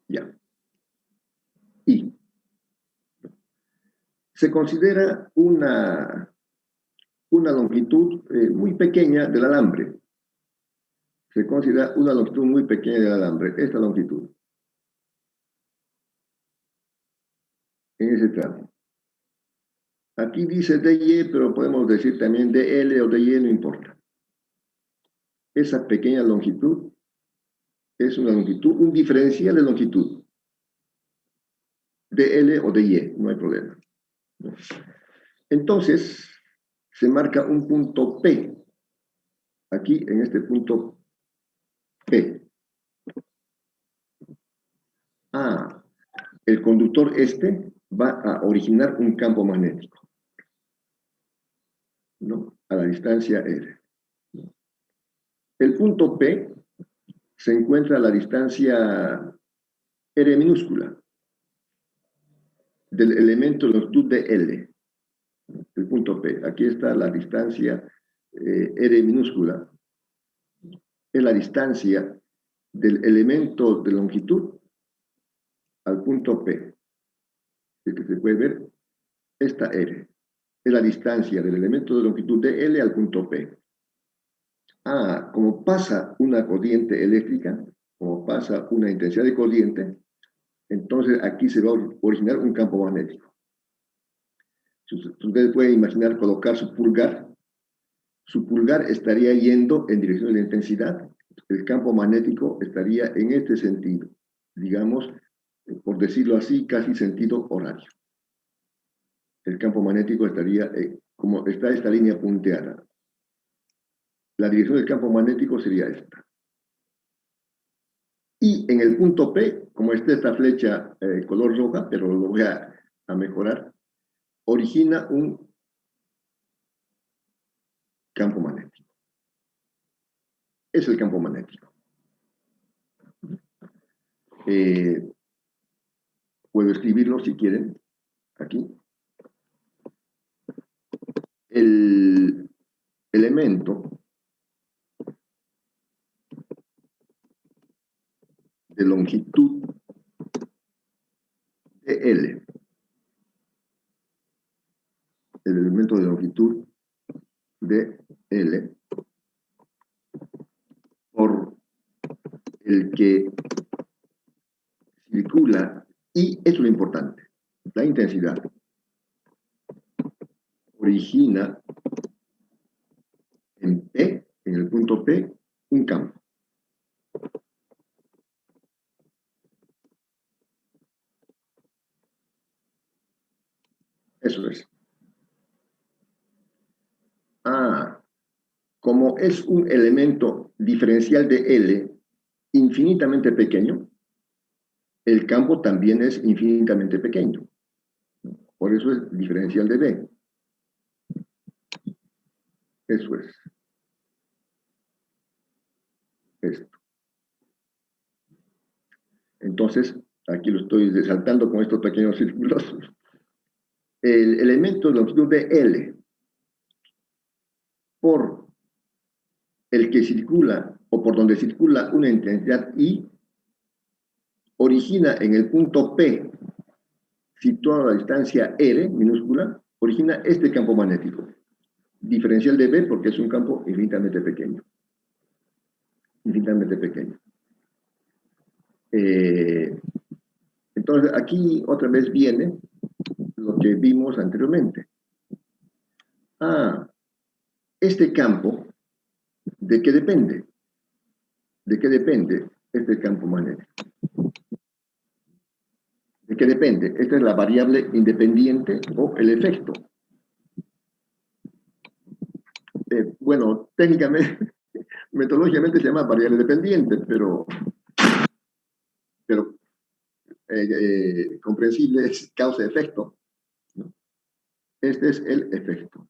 Ya. Y se considera una longitud muy pequeña del alambre. Se considera una longitud muy pequeña del alambre, esta longitud. En ese tramo. Aquí dice DY, pero podemos decir también DL o DY, no importa. Esa pequeña longitud es una longitud, un diferencial de longitud. DL o DY, no hay problema. Entonces, se marca un punto P. Aquí, en este punto P. El conductor este va a originar un campo magnético, ¿no? A la distancia R. El punto P se encuentra a la distancia R minúscula del elemento de longitud de L. El punto P. Aquí está la distancia R minúscula. Es la distancia del elemento de longitud al punto P. El que se puede ver, esta R. Es la distancia del elemento de longitud de L al punto P. Como pasa una corriente eléctrica, como pasa una intensidad de corriente, entonces aquí se va a originar un campo magnético. Ustedes pueden imaginar colocar su pulgar estaría yendo en dirección de la intensidad, el campo magnético estaría en este sentido, digamos, por decirlo así, casi sentido horario. El campo magnético estaría, como está esta línea punteada. La dirección del campo magnético sería esta. Y en el punto P, como está esta flecha color roja, pero lo voy a mejorar, origina un campo magnético. Es el campo magnético. Puedo escribirlo si quieren, aquí. El elemento de longitud de L, el elemento de longitud de L, por el que circula, y esto es lo importante, la intensidad, origina en P, en el punto P, un campo. Eso es. Como es un elemento diferencial de L infinitamente pequeño, el campo también es infinitamente pequeño. Por eso es diferencial de B. Eso es. Esto. Entonces, aquí lo estoy resaltando con estos pequeños círculos. El elemento de longitud de L por el que circula o por donde circula una intensidad I origina en el punto P, situado a la distancia R minúscula, origina este campo magnético. Diferencial de B porque es un campo infinitamente pequeño. Infinitamente pequeño. Entonces, aquí otra vez viene lo que vimos anteriormente. Este campo, ¿de qué depende? ¿De qué depende este campo magnético? que depende. Esta es la variable independiente o el efecto. Bueno, técnicamente, metodológicamente se llama variable dependiente, pero comprensible es causa-efecto, ¿no? Este es el efecto.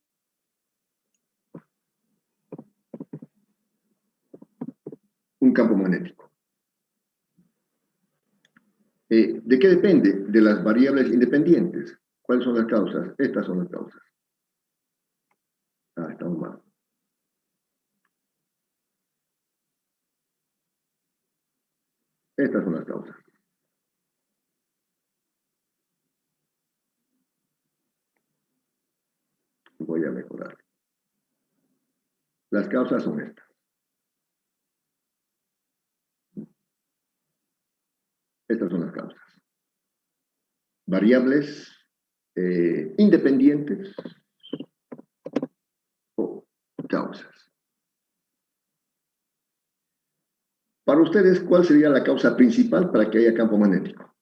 Un campo magnético. ¿De qué depende? De las variables independientes. ¿Cuáles son las causas? Estas son las causas. Estamos mal. Estas son las causas. Voy a mejorar. Las causas son estas. Estas son las causas. Variables independientes o causas. Para ustedes, ¿cuál sería la causa principal para que haya campo magnético?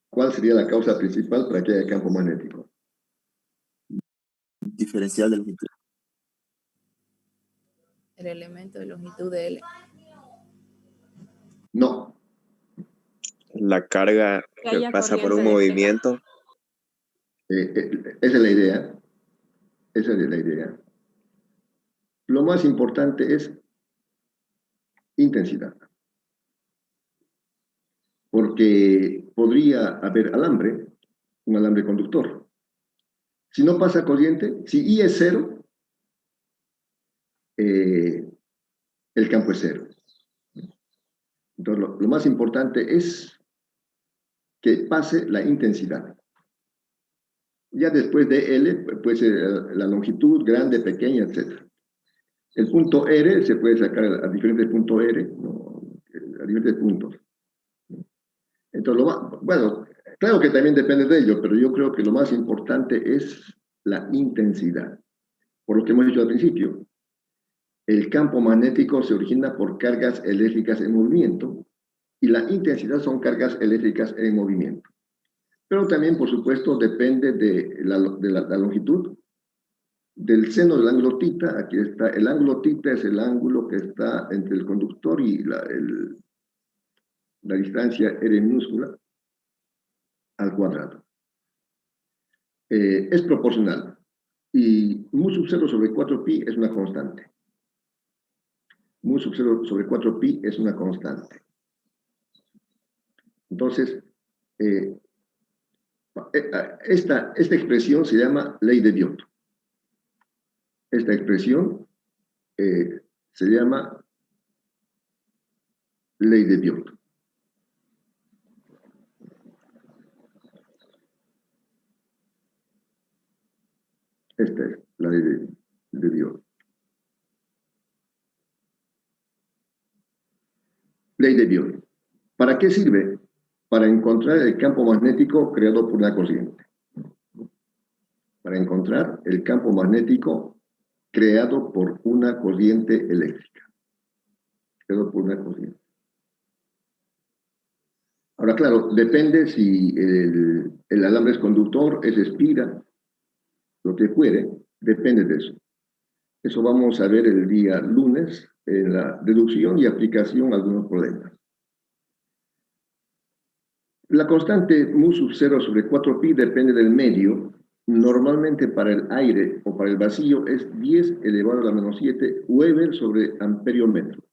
¿Cuál sería la causa principal para que haya campo magnético? Diferencial de longitud. El elemento de longitud de L. No. La carga que pasa por un movimiento. Esa es la idea. Esa es la idea. Lo más importante es intensidad. Porque podría haber alambre, un alambre conductor. Si no pasa corriente, si I es 0, el campo es 0. Entonces, lo más importante es que pase la intensidad. Ya después de L, puede ser la longitud, grande, pequeña, etc. El punto R se puede sacar a diferentes puntos R, ¿no? A diferentes puntos. Entonces, bueno, claro que también depende de ello, pero yo creo que lo más importante es la intensidad. Por lo que hemos dicho al principio, el campo magnético se origina por cargas eléctricas en movimiento y la intensidad son cargas eléctricas en movimiento. Pero también, por supuesto, depende de la longitud del seno del ángulo θ. Aquí está, el ángulo θ es el ángulo que está entre el conductor y la distancia r minúscula al cuadrado. Es proporcional. Y mu sub 0 sobre 4pi es una constante. Mu sub 0 sobre 4pi es una constante. Entonces, esta expresión se llama ley de Biot. Esta expresión se llama ley de Biot. Esta es la ley de Biot. Ley de Biot. ¿Para qué sirve? Para encontrar el campo magnético creado por una corriente. Para encontrar el campo magnético creado por una corriente eléctrica. Creado por una corriente. Ahora, claro, depende si el alambre es conductor, es espira, lo que fuere, depende de eso. Eso vamos a ver el día lunes en la deducción y aplicación a algunos problemas. La constante mu sub 0 sobre 4pi depende del medio. Normalmente para el aire o para el vacío es 10 elevado a la menos 7 Weber sobre amperiómetro.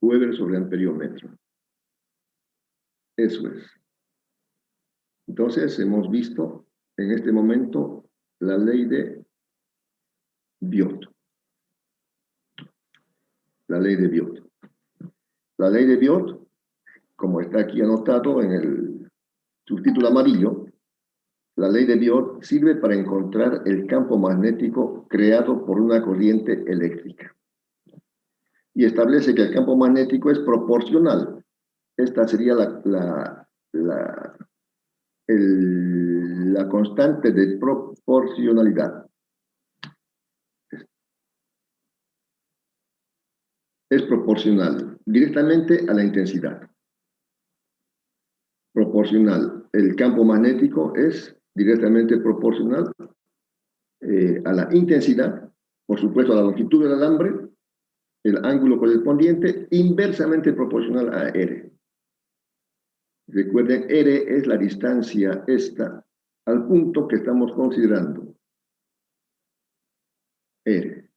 Weber sobre amperiómetro. Eso es. Entonces hemos visto en este momento la ley de Biot. La ley de Biot. La ley de Biot, como está aquí anotado en el subtítulo amarillo, la ley de Biot sirve para encontrar el campo magnético creado por una corriente eléctrica. Y establece que el campo magnético es proporcional. Esta sería la constante de proporcionalidad. es proporcional directamente a la intensidad. Proporcional. El campo magnético es directamente proporcional a la intensidad, por supuesto a la longitud del alambre, el ángulo correspondiente, inversamente proporcional a R. Recuerden, R es la distancia esta al punto que estamos considerando. R.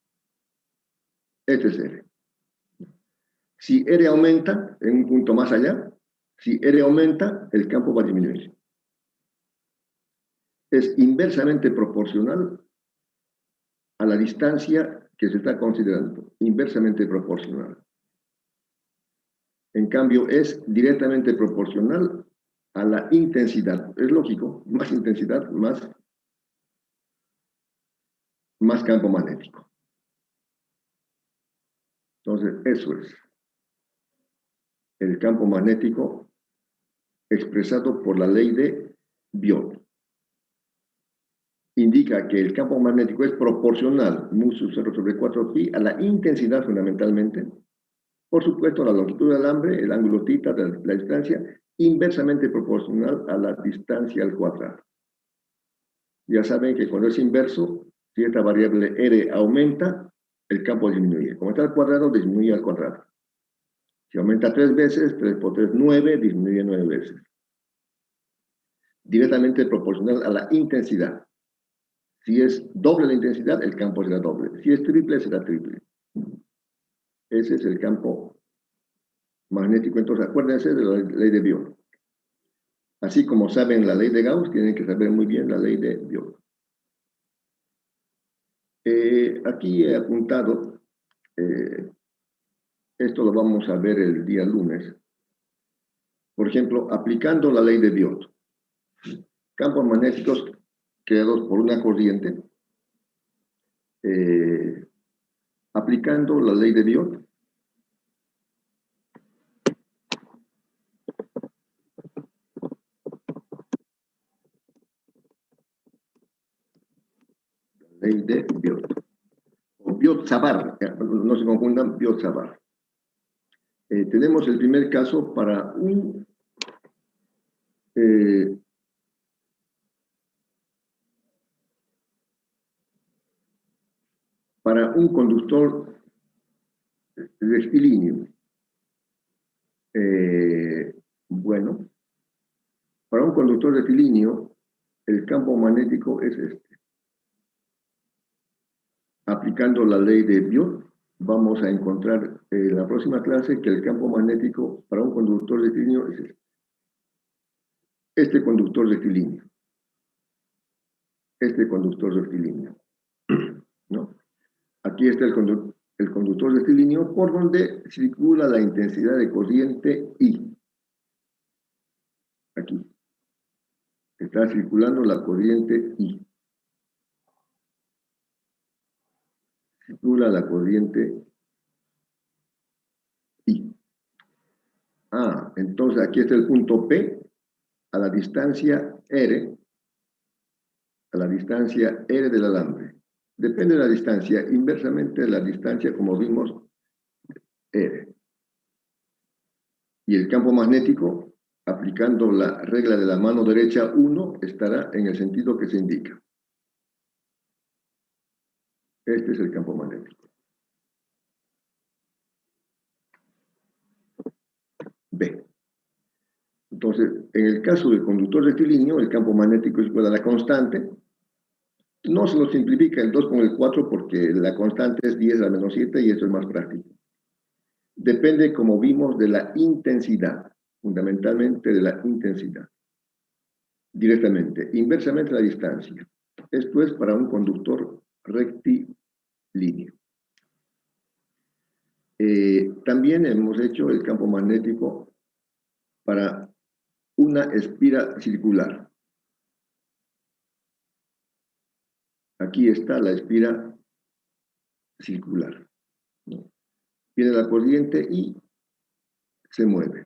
Este es R. Si R aumenta en un punto más allá, si R aumenta, el campo va a disminuir. Es inversamente proporcional a la distancia que se está considerando. Inversamente proporcional. En cambio, es directamente proporcional a la intensidad. Es lógico, más intensidad, más campo magnético. Entonces, eso es el campo magnético expresado por la ley de Biot. Indica que el campo magnético es proporcional, mu sub 0/4pi, a la intensidad fundamentalmente. Por supuesto, la longitud del alambre, el ángulo θ de la distancia, inversamente proporcional a la distancia al cuadrado. Ya saben que cuando es inverso, si esta variable R aumenta, el campo disminuye. Como está al cuadrado, disminuye al cuadrado. Si aumenta 3 veces, 3 por 3, 9, disminuye 9 veces. Directamente proporcional a la intensidad. Si es doble la intensidad, el campo será doble. Si es triple, será triple. Ese es el campo magnético. Entonces, acuérdense de la ley de Biot. Así como saben la ley de Gauss, tienen que saber muy bien la ley de Biot. Aquí he apuntado, esto lo vamos a ver el día lunes. Por ejemplo, aplicando la ley de Biot. Campos magnéticos creados por una corriente. Aplicando la ley de Biot. Ley de Biot. O Biot-Savart, no se confundan, Biot-Savart. Tenemos el primer caso para un conductor rectilíneo. Bueno, para un conductor rectilíneo, el campo magnético es este. Aplicando la ley de Biot, vamos a encontrar en la próxima clase que el campo magnético para un conductor rectilíneo es este. Este conductor rectilíneo. Este conductor rectilíneo. ¿No? Aquí está el conductor rectilíneo por donde circula la intensidad de corriente I. Aquí. Está circulando la corriente I. Circula la corriente I. Entonces aquí está el punto P, a la distancia R, del alambre. Depende de la distancia, inversamente de la distancia, como vimos, R. Y el campo magnético, aplicando la regla de la mano derecha 1, estará en el sentido que se indica. Este es el campo magnético. B. Entonces, en el caso del conductor rectilíneo, el campo magnético es igual a la constante. No se lo simplifica el 2 con el 4 porque la constante es 10 a la menos 7 y eso es más práctico. Depende, como vimos, de la intensidad, fundamentalmente de la intensidad. Directamente, inversamente la distancia. Esto es para un conductor rectilíneo. También hemos hecho el campo magnético para una espira circular. Aquí está la espira circular. Viene la corriente y se mueve.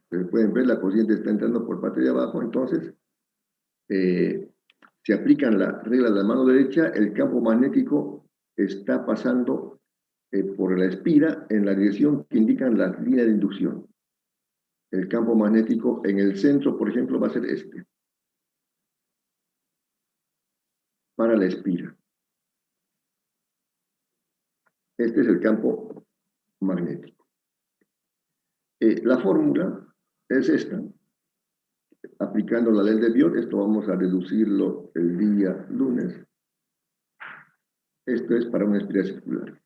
Ustedes pueden ver, la corriente está entrando por parte de abajo, entonces si aplican la regla de la mano derecha, el campo magnético está pasando por la espira en la dirección que indican las líneas de inducción. El campo magnético en el centro, por ejemplo, va a ser este. Para la espira. Este es el campo magnético. La fórmula es esta. Aplicando la ley de Biot, esto vamos a reducirlo el día lunes. Esto es para una espira circular.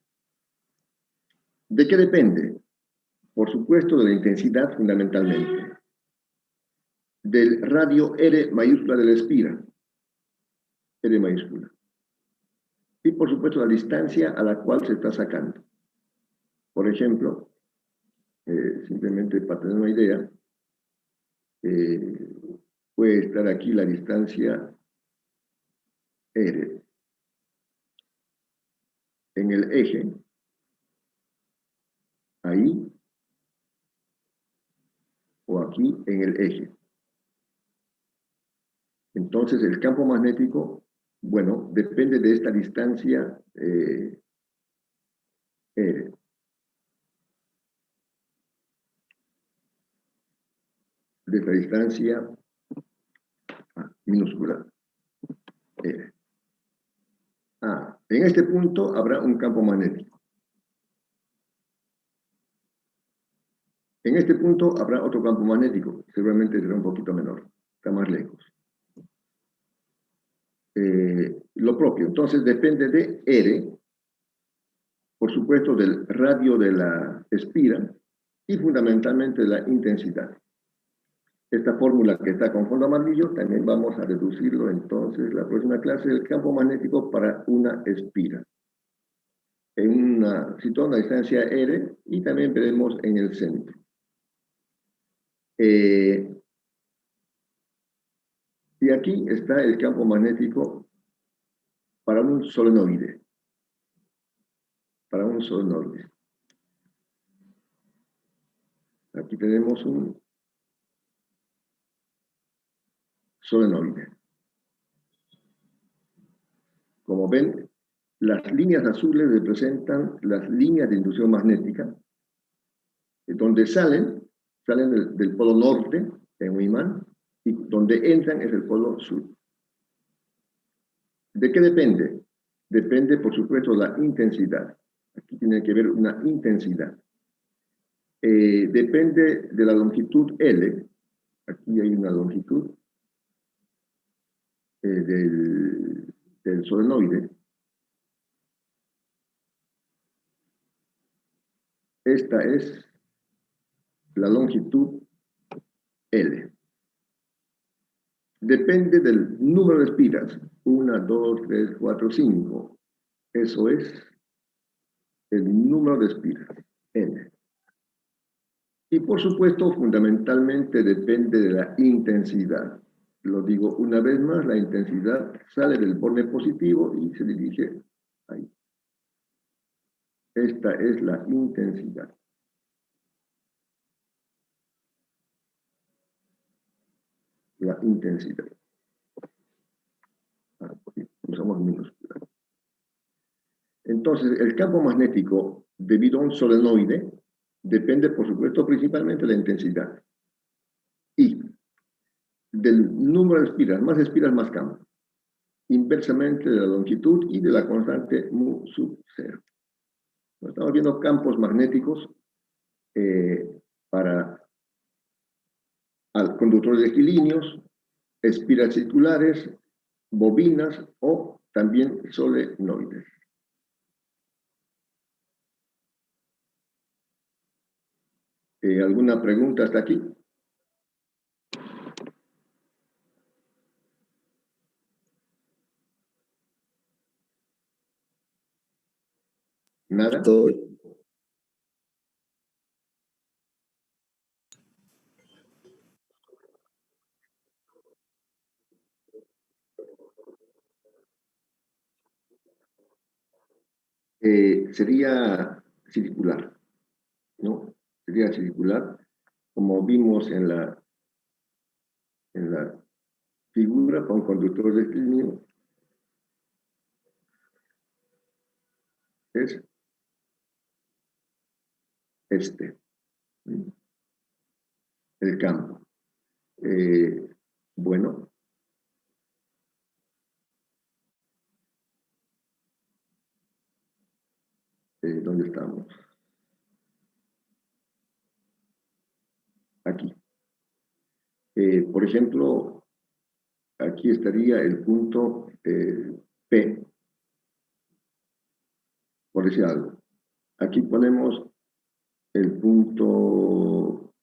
¿De qué depende? Por supuesto, de la intensidad fundamentalmente. Del radio R mayúscula de la espira. R mayúscula. Y por supuesto, la distancia a la cual se está sacando. Por ejemplo, simplemente para tener una idea, puede estar aquí la distancia R en el eje, ahí, o aquí en el eje. Entonces, el campo magnético, bueno, depende de esta distancia R. De esta distancia minúscula R. En este punto habrá un campo magnético. En este punto habrá otro campo magnético, seguramente será un poquito menor, está más lejos. Lo propio, entonces depende de R, por supuesto del radio de la espira y fundamentalmente de la intensidad. Esta fórmula que está con fondo amarillo también vamos a reducirlo entonces la próxima clase del campo magnético para una espira. En una situada a una distancia R y también veremos en el centro. Y aquí está el campo magnético para un solenoide. Para un solenoide. Aquí tenemos un solenoide. Como ven, las líneas azules representan las líneas de inducción magnética, donde salen del polo norte en un imán, y donde entran es el polo sur. ¿De qué depende? Depende, por supuesto, la intensidad. Aquí tiene que ver una intensidad. Depende de la longitud L. Aquí hay una longitud del solenoide. Esta es la longitud L. Depende del número de espiras. 1, 2, 3, 4, 5. Eso es el número de espiras, N. Y por supuesto, fundamentalmente depende de la intensidad. Lo digo una vez más, la intensidad sale del borde positivo y se dirige ahí. Esta es la intensidad. La intensidad. Usamos minúscula. Entonces, el campo magnético, debido a un solenoide, depende, por supuesto, principalmente de la intensidad. Y del número de espiras, más campo. Inversamente de la longitud y de la constante mu sub 0. Estamos viendo campos magnéticos para conductores rectilíneos, espiras circulares, bobinas o también solenoides. ¿Alguna pregunta hasta aquí? ¿Nada? Todo. Sería circular, ¿no? Sería circular, como vimos en la figura con conductor rectilíneo. Es el campo. Bueno. ¿Dónde estamos? Aquí. Por ejemplo, aquí estaría el punto P, por decir algo. Aquí ponemos el punto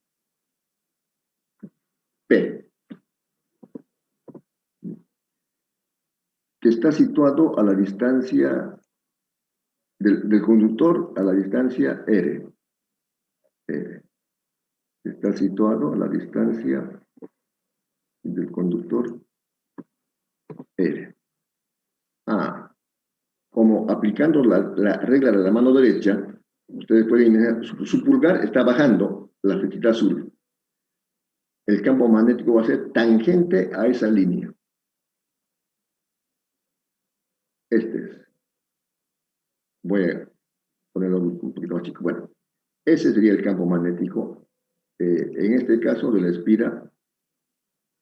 P, que está situado a la distancia del conductor a la distancia R. Está situado a la distancia del conductor R. Como aplicando la regla de la mano derecha, ustedes pueden imaginar, su pulgar está bajando la flechita azul. El campo magnético va a ser tangente a esa línea. Voy a ponerlo un poquito más chico. Bueno, ese sería el campo magnético, en este caso de la espira,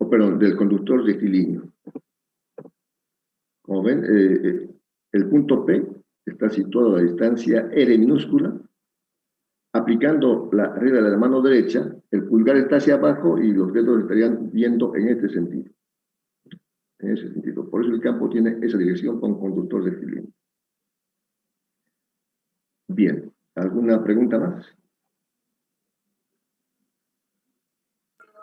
del conductor rectilíneo. Como ven, el punto P está situado a la distancia R minúscula. Aplicando la regla de la mano derecha, el pulgar está hacia abajo y los dedos estarían yendo en este sentido. En ese sentido. Por eso el campo tiene esa dirección con conductor rectilíneo. Bien. ¿Alguna pregunta más?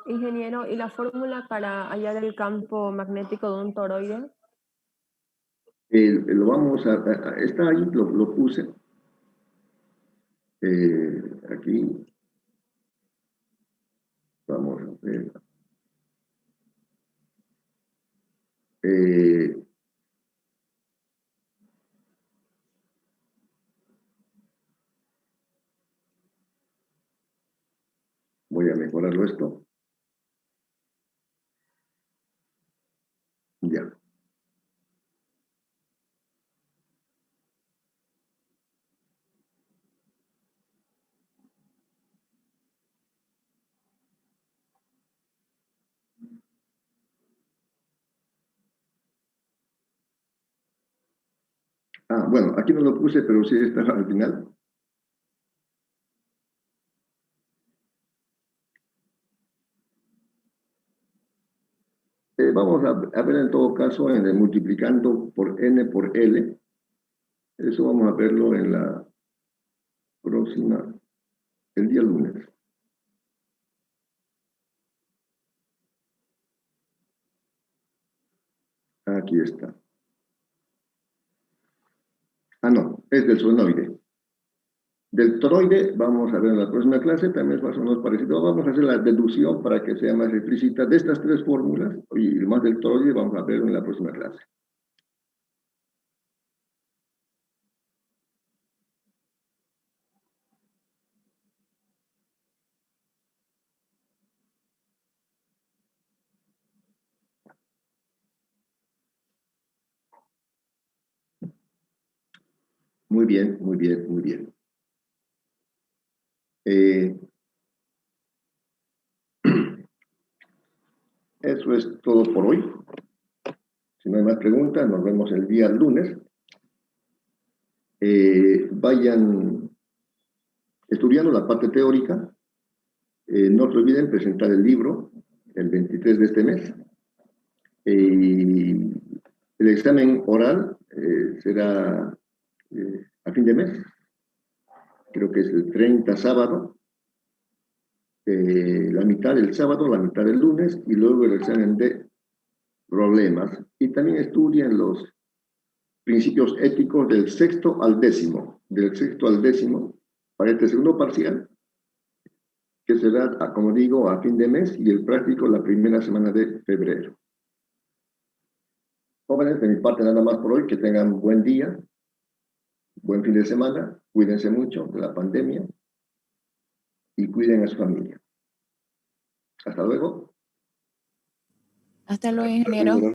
Ingeniero, ¿y la fórmula para hallar el campo magnético de un toroide? Lo vamos está ahí, lo puse. Aquí. Vamos a ver. Voy a mejorarlo esto. Ya. Bueno, aquí no lo puse, pero sí está al final. Vamos a ver en todo caso en el multiplicando por n por l. Eso vamos a verlo en la próxima, el día lunes. Aquí está. No, es del solenoide. Del toroide vamos a ver en la próxima clase, también es más o menos parecido. Vamos a hacer la deducción para que sea más explícita de estas tres fórmulas, y más del toroide vamos a verlo en la próxima clase. Muy bien, muy bien, muy bien. Eso es todo por hoy. Si no hay más preguntas, nos vemos el día lunes. Vayan estudiando la parte teórica. No se olviden presentar el libro el 23 de este mes. El examen oral será a fin de mes. Creo que es el 30 sábado. La mitad del sábado, la mitad del lunes, y luego el examen de problemas. Y también estudien los principios éticos del sexto al décimo. Del sexto al décimo, para este segundo parcial, que será, como digo, a fin de mes, y el práctico la primera semana de febrero. Jóvenes, de mi parte nada más por hoy. Que tengan buen día, buen fin de semana, cuídense mucho de la pandemia y cuiden a su familia. Hasta luego. Hasta luego, ingeniero.